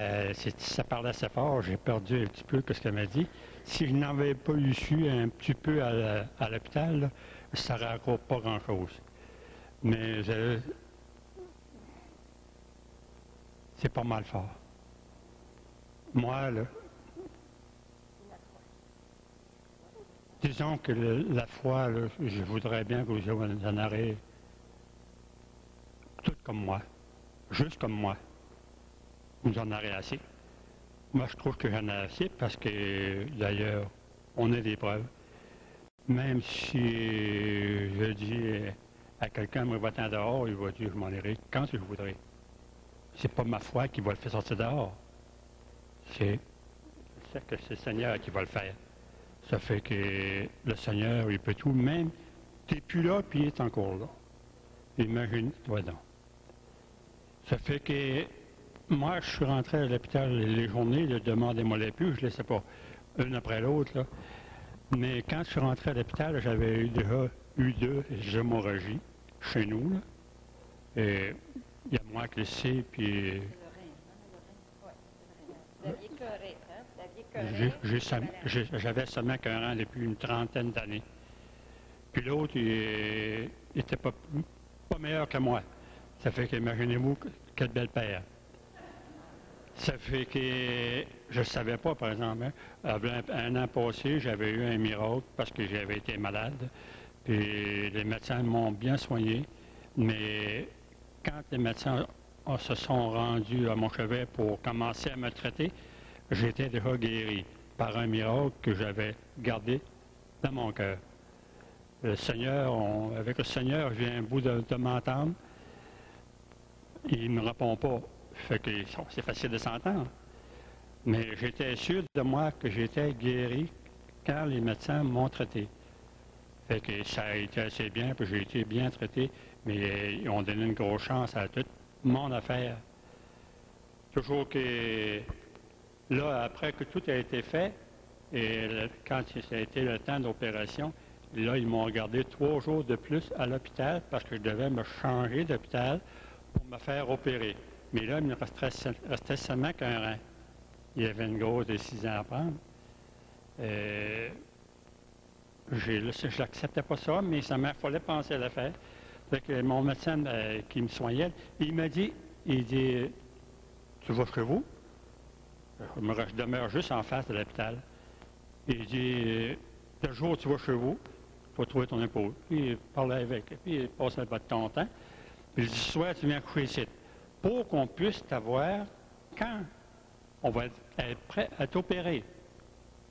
ça parlait assez fort, j'ai perdu un petit peu ce qu'elle m'a dit. Si je n'avais pas eu su un petit peu à l'hôpital, là, ça ne raconte pas grand-chose. Mais c'est pas mal fort. Moi, là, disons que la foi, là, je voudrais bien que vous en aurez toutes comme moi, juste comme moi. Vous en aurez assez. Moi, je trouve que j'en ai assez parce que, d'ailleurs, on a des preuves. Même si je dis à quelqu'un, moi, va-t'en dehors, il va dire, je m'en irai quand je voudrais. C'est pas ma foi qui va le faire sortir dehors. C'est que c'est le Seigneur qui va le faire. Ça fait que le Seigneur, il peut tout, même, tu n'es plus là, puis il est encore là. Imagine-toi donc. Ça fait que moi, je suis rentré à l'hôpital les journées, demandez-moi les plus, je ne laissais pas une après l'autre, là. Mais quand je suis rentré à l'hôpital, j'avais déjà eu 2 hémorragies chez nous, là. Et il y a moi qui le sais, puis... J'avais seulement qu'un an depuis une trentaine d'années. Puis l'autre, il était pas meilleur que moi. Ça fait qu'imaginez-vous quel bel père. Ça fait que je ne savais pas, par exemple, hein, un an passé, j'avais eu un miracle parce que j'avais été malade. Puis les médecins m'ont bien soigné. Mais quand les médecins se sont rendus à mon chevet pour commencer à me traiter, j'étais déjà guéri par un miracle que j'avais gardé dans mon cœur. Le Seigneur, avec le Seigneur, je viens un bout de m'entendre. Il ne me répond pas. Fait que c'est facile de s'entendre. Mais j'étais sûr de moi que j'étais guéri quand les médecins m'ont traité. Fait que ça a été assez bien, puis j'ai été bien traité, mais ils ont donné une grosse chance à toute mon affaire. Toujours que là, après que tout a été fait, et quand ça a été le temps d'opération, là, ils m'ont gardé 3 jours de plus à l'hôpital parce que je devais me changer d'hôpital pour me faire opérer. Mais là, il me restait seulement qu'un rein. Il y avait une grosse décision à prendre. Je n'acceptais pas ça, mais ça m'a fallait penser à le faire. Fait que mon médecin qui me soignait, il m'a dit, tu vas chez vous? Je demeure juste en face de l'hôpital. Il dit, le jour où tu vas chez vous, tu faut trouver ton épaule. Puis il parlait avec, puis il passait pas de ton temps. Puis il dit, ce soir, tu viens coucher ici. Pour qu'on puisse t'avoir quand on va être prêt à t'opérer.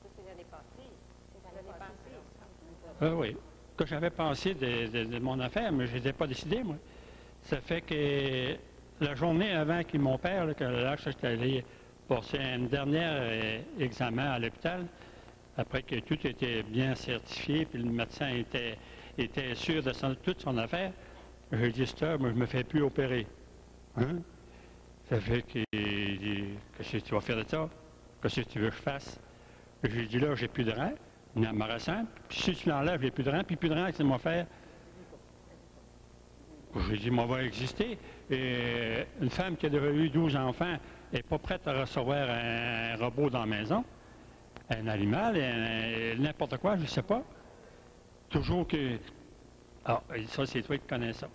C'est l'année passée. C'est l'année passée. Oui. Que j'avais pensé de mon affaire, mais je n'étais pas décidé, moi. Ça fait que la journée avant qu'il m'opère, là, que là, j'étais allé passer un dernier examen à l'hôpital, après que tout était bien certifié, puis le médecin était sûr de toute son affaire, j'ai dit, moi, je ne me fais plus opérer. Hein? Ça fait qu'il dit, qu'est-ce que tu vas faire de ça? Qu'est-ce que tu veux que je fasse? J'ai dit, là, j'ai plus de rein, il me ressemble, puis si tu l'enlèves, j'ai plus de rein, puis plus de rein, qu'est-ce que tu vas faire? J'ai dit, moi, va exister. Et une femme qui a déjà eu 12 enfants n'est pas prête à recevoir un robot dans la maison, un animal, n'importe quoi, je ne sais pas. Toujours que... Ah, ça, c'est toi qui connais ça.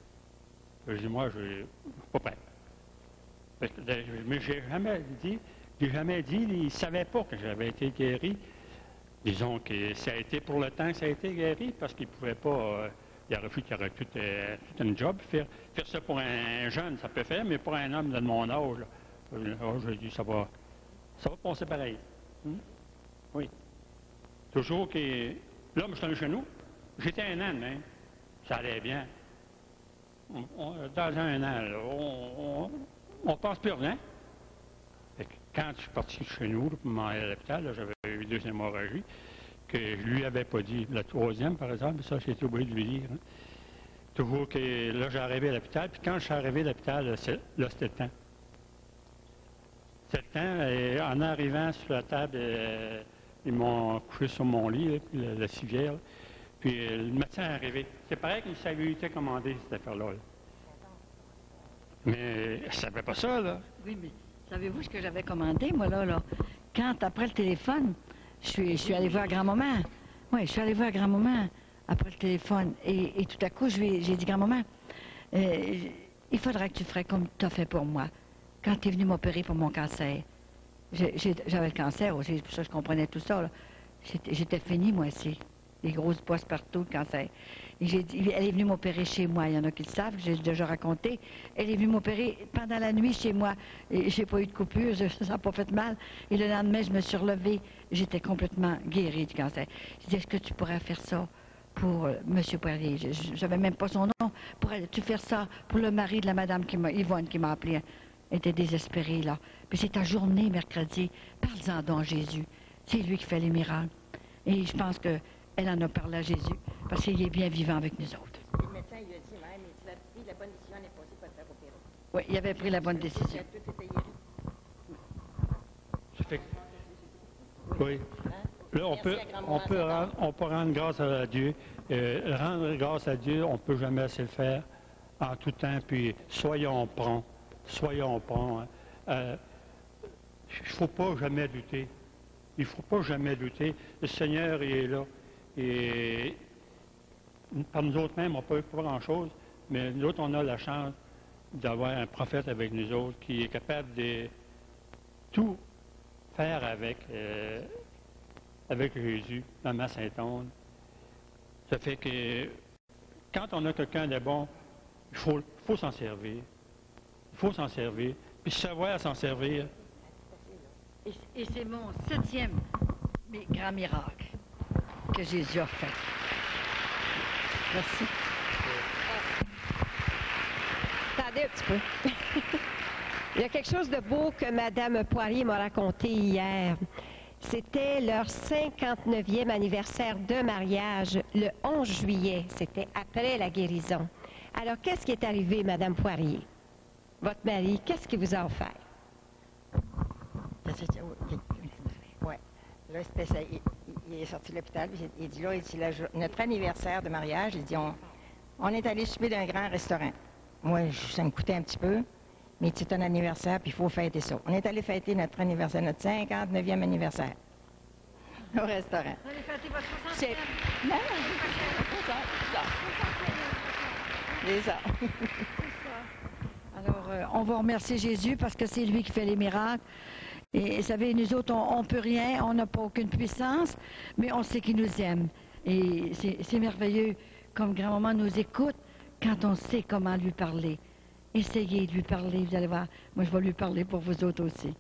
J'ai dit, moi, je ne suis pas prêt. Mais j'ai jamais dit, il ne savait pas que j'avais été guéri. Disons que ça a été pour le temps que ça a été guéri, parce qu'il ne pouvait pas... il aurait fallu qu'il y aurait tout un job. Faire ça pour un jeune, ça peut faire, mais pour un homme de mon âge, j'ai dit, ça va passer pareil. Oui. Toujours que... Là, je suis allé chez nous. J'étais un an, même. Ça allait bien. Dans un an, là, on ne pense plus rien. Quand je suis parti chez nous, pour m'en aller à l'hôpital, j'avais eu 2 hémorragies, que je lui avais pas dit. La 3e, par exemple, ça, j'ai été obligé de lui dire. Hein. Toujours que là, j'ai arrivé à l'hôpital, puis quand je suis arrivé à l'hôpital, là, c'était le temps. C'était le temps, et en arrivant sur la table, ils m'ont couché sur mon lit, là, puis la civière, là, puis le médecin est arrivé. C'est pareil comme si ça avait été commandé, cette affaire-là. Là. Mais je ne savais pas ça, là. Oui, mais savez-vous ce que j'avais commandé, moi, là? Quand, après le téléphone, je suis allée voir grand-maman. Oui, je suis allée voir grand-maman après le téléphone. Et tout à coup, j'ai dit, grand-maman, il faudrait que tu ferais comme tu as fait pour moi, quand tu es venu m'opérer pour mon cancer. J'avais le cancer aussi, c'est pour ça que je comprenais tout ça, là. J'étais finie, moi, aussi. Les grosses bosses partout, le cancer. Et j'ai dit, elle est venue m'opérer chez moi. Il y en a qui le savent, j'ai déjà raconté. Elle est venue m'opérer pendant la nuit chez moi. Et j'ai pas eu de coupure, ça n'a pas fait mal. Et le lendemain, je me suis relevée. J'étais complètement guérie du cancer. J'ai dit, est-ce que tu pourrais faire ça pour M. Poirier? Je n'avais même pas son nom. Pourrais-tu faire ça pour le mari de la madame Yvonne qui m'a appelé? Elle était désespérée, là. Puis c'est ta journée, mercredi. Parle-en donc, Jésus. C'est lui qui fait les miracles. Et je pense que elle en a parlé à Jésus, parce qu'il est bien vivant avec nous autres. Le médecin lui a dit même, il a pris la bonne décision l'année passée pour te faire opérer. Oui, il avait pris la bonne décision. Tout était guéri. Ça fait que... Oui. Là, on peut rendre grâce à Dieu. Rendre grâce à Dieu, on ne peut jamais assez le faire en tout temps, puis soyons prompts. Soyons prompts. Il ne faut pas jamais douter. Il ne faut pas jamais douter. Le Seigneur, il est là. Et par nous autres même, on ne peut pas grand-chose, mais nous autres, on a la chance d'avoir un prophète avec nous autres qui est capable de tout faire avec Jésus, Maman Saint-Onne. Ça fait que quand on a quelqu'un de bon, il faut s'en servir. Il faut s'en servir. Puis savoir s'en servir. Et c'est mon 7e grand miracle que Jésus a fait. Merci. Attendez un petit peu. Il y a quelque chose de beau que Mme Poirier m'a raconté hier. C'était leur 59e anniversaire de mariage, le 11 juillet. C'était après la guérison. Alors, qu'est-ce qui est arrivé, Mme Poirier? Votre mari, qu'est-ce qu'il vous a offert? Oui. Là, c'était ça. Il est sorti de l'hôpital, il dit là, notre anniversaire de mariage, il dit, on est allé souper d'un grand restaurant. Moi, ça me coûtait un petit peu, mais c'est un anniversaire, puis il faut fêter ça. On est allé fêter notre anniversaire, notre 59e anniversaire, au restaurant. Vous allez fêter votre 60e? Non, c'est ça. Alors, on va remercier Jésus parce que c'est lui qui fait les miracles. Et vous savez, nous autres, on ne peut rien, on n'a pas aucune puissance, mais on sait qu'il nous aime. Et c'est merveilleux comme grand-maman nous écoute quand on sait comment lui parler. Essayez de lui parler, vous allez voir. Moi, je vais lui parler pour vous autres aussi.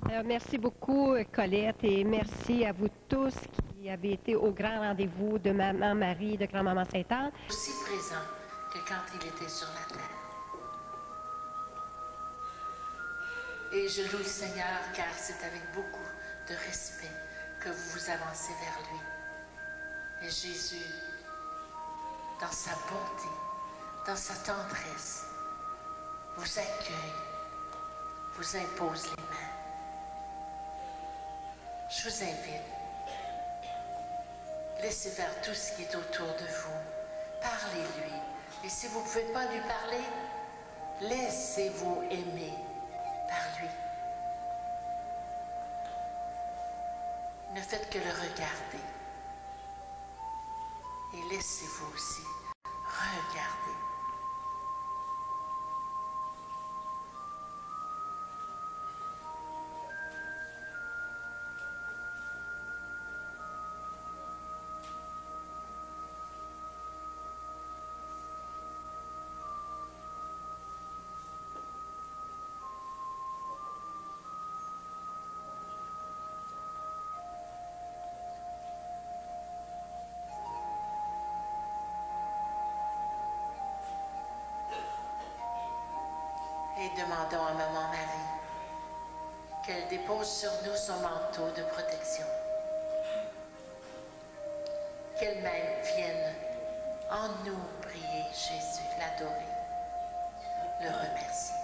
Alors, merci beaucoup, Colette, et merci à vous tous qui avez été au grand rendez-vous de Maman Marie, de Grand-Maman Sainte-Anne. Aussi présent que quand il était sur la terre. Et je loue le Seigneur car c'est avec beaucoup de respect que vous vous avancez vers lui. Et Jésus, dans sa bonté, dans sa tendresse, vous accueille, vous impose les mains. Je vous invite, laissez faire tout ce qui est autour de vous. Parlez-lui. Et si vous ne pouvez pas lui parler, laissez-vous aimer par lui. Ne faites que le regarder. Et laissez-vous aussi regarder. Et demandons à Maman Marie qu'elle dépose sur nous son manteau de protection. Qu'elle-même vienne en nous prier Jésus, l'adorer, le remercier.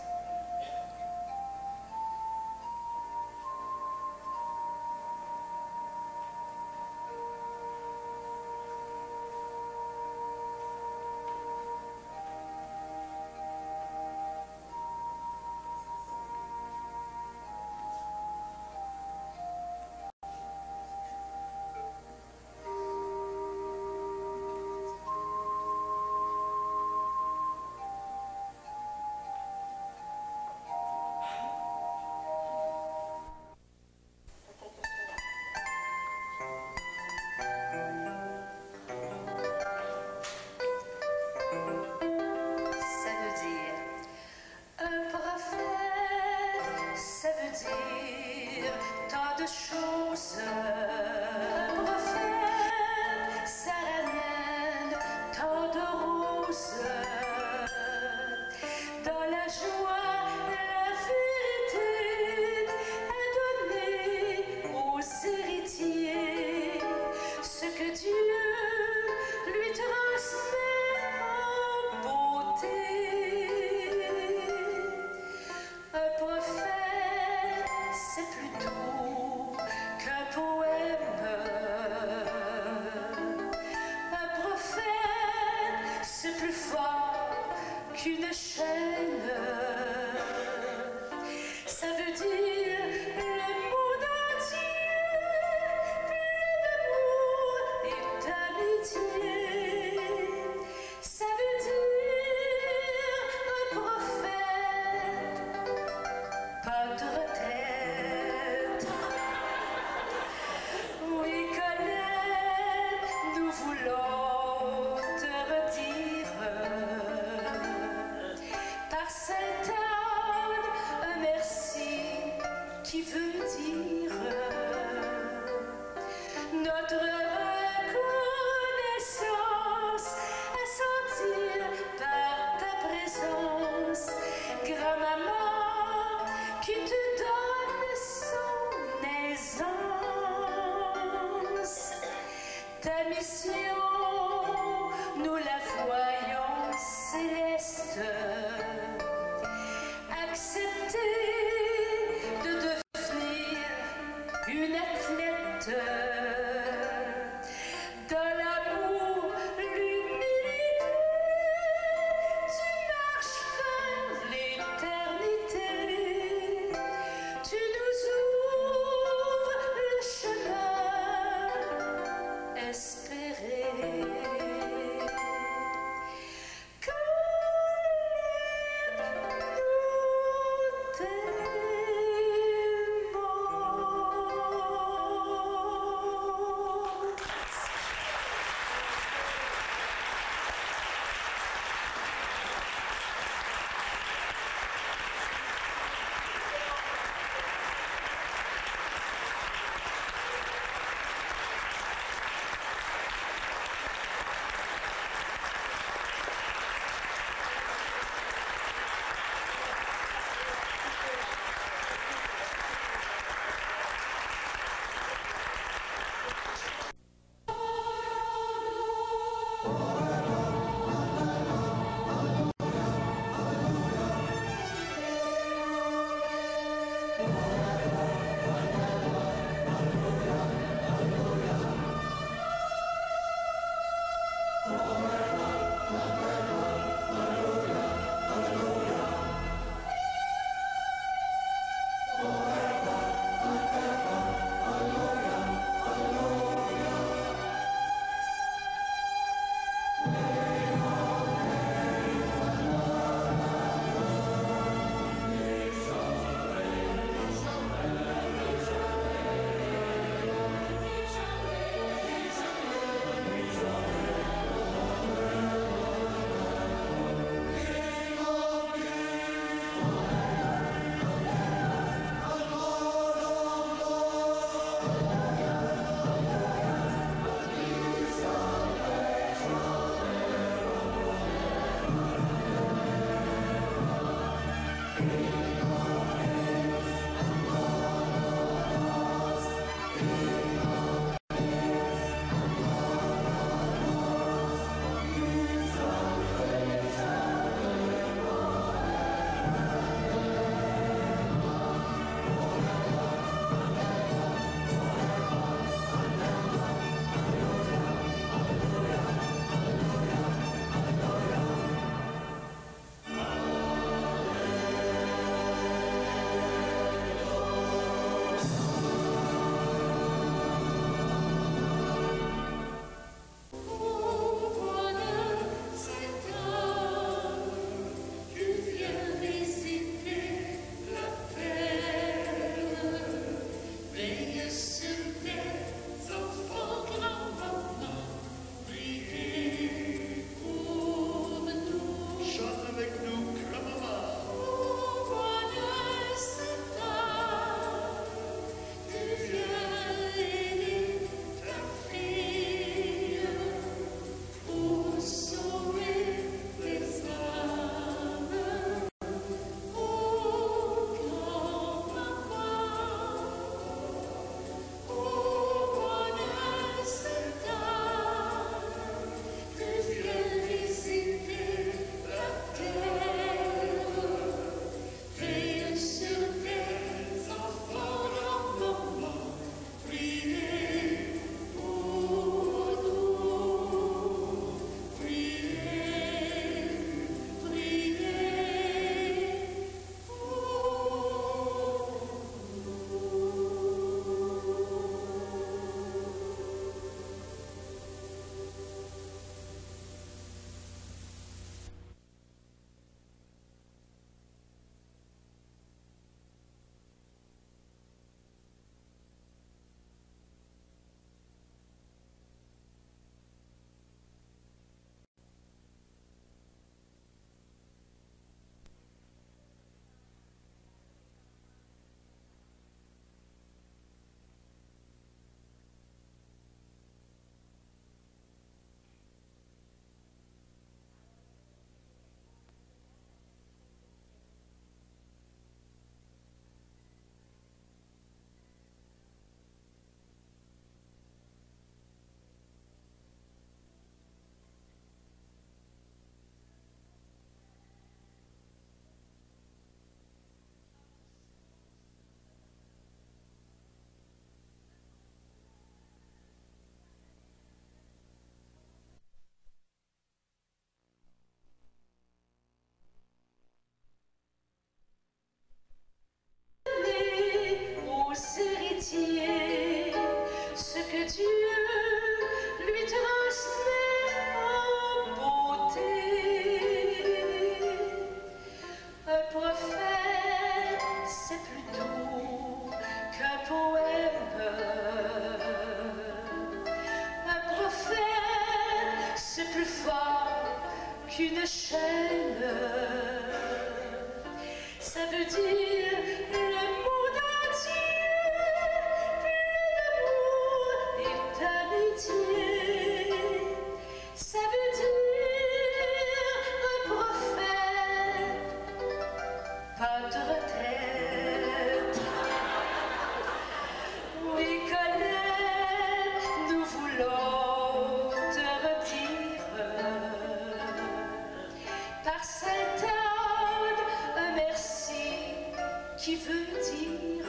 dire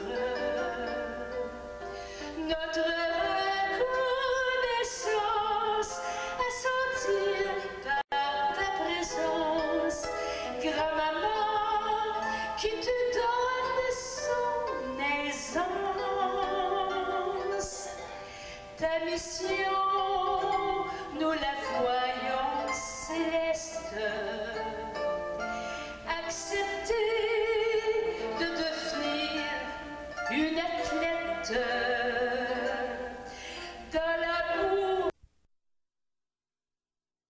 notre reconnaissance à sentir par ta présence, grand-maman, qui te donne son aisance. Ta mission, nous la voyons céleste. Accepter de devenir une athlète.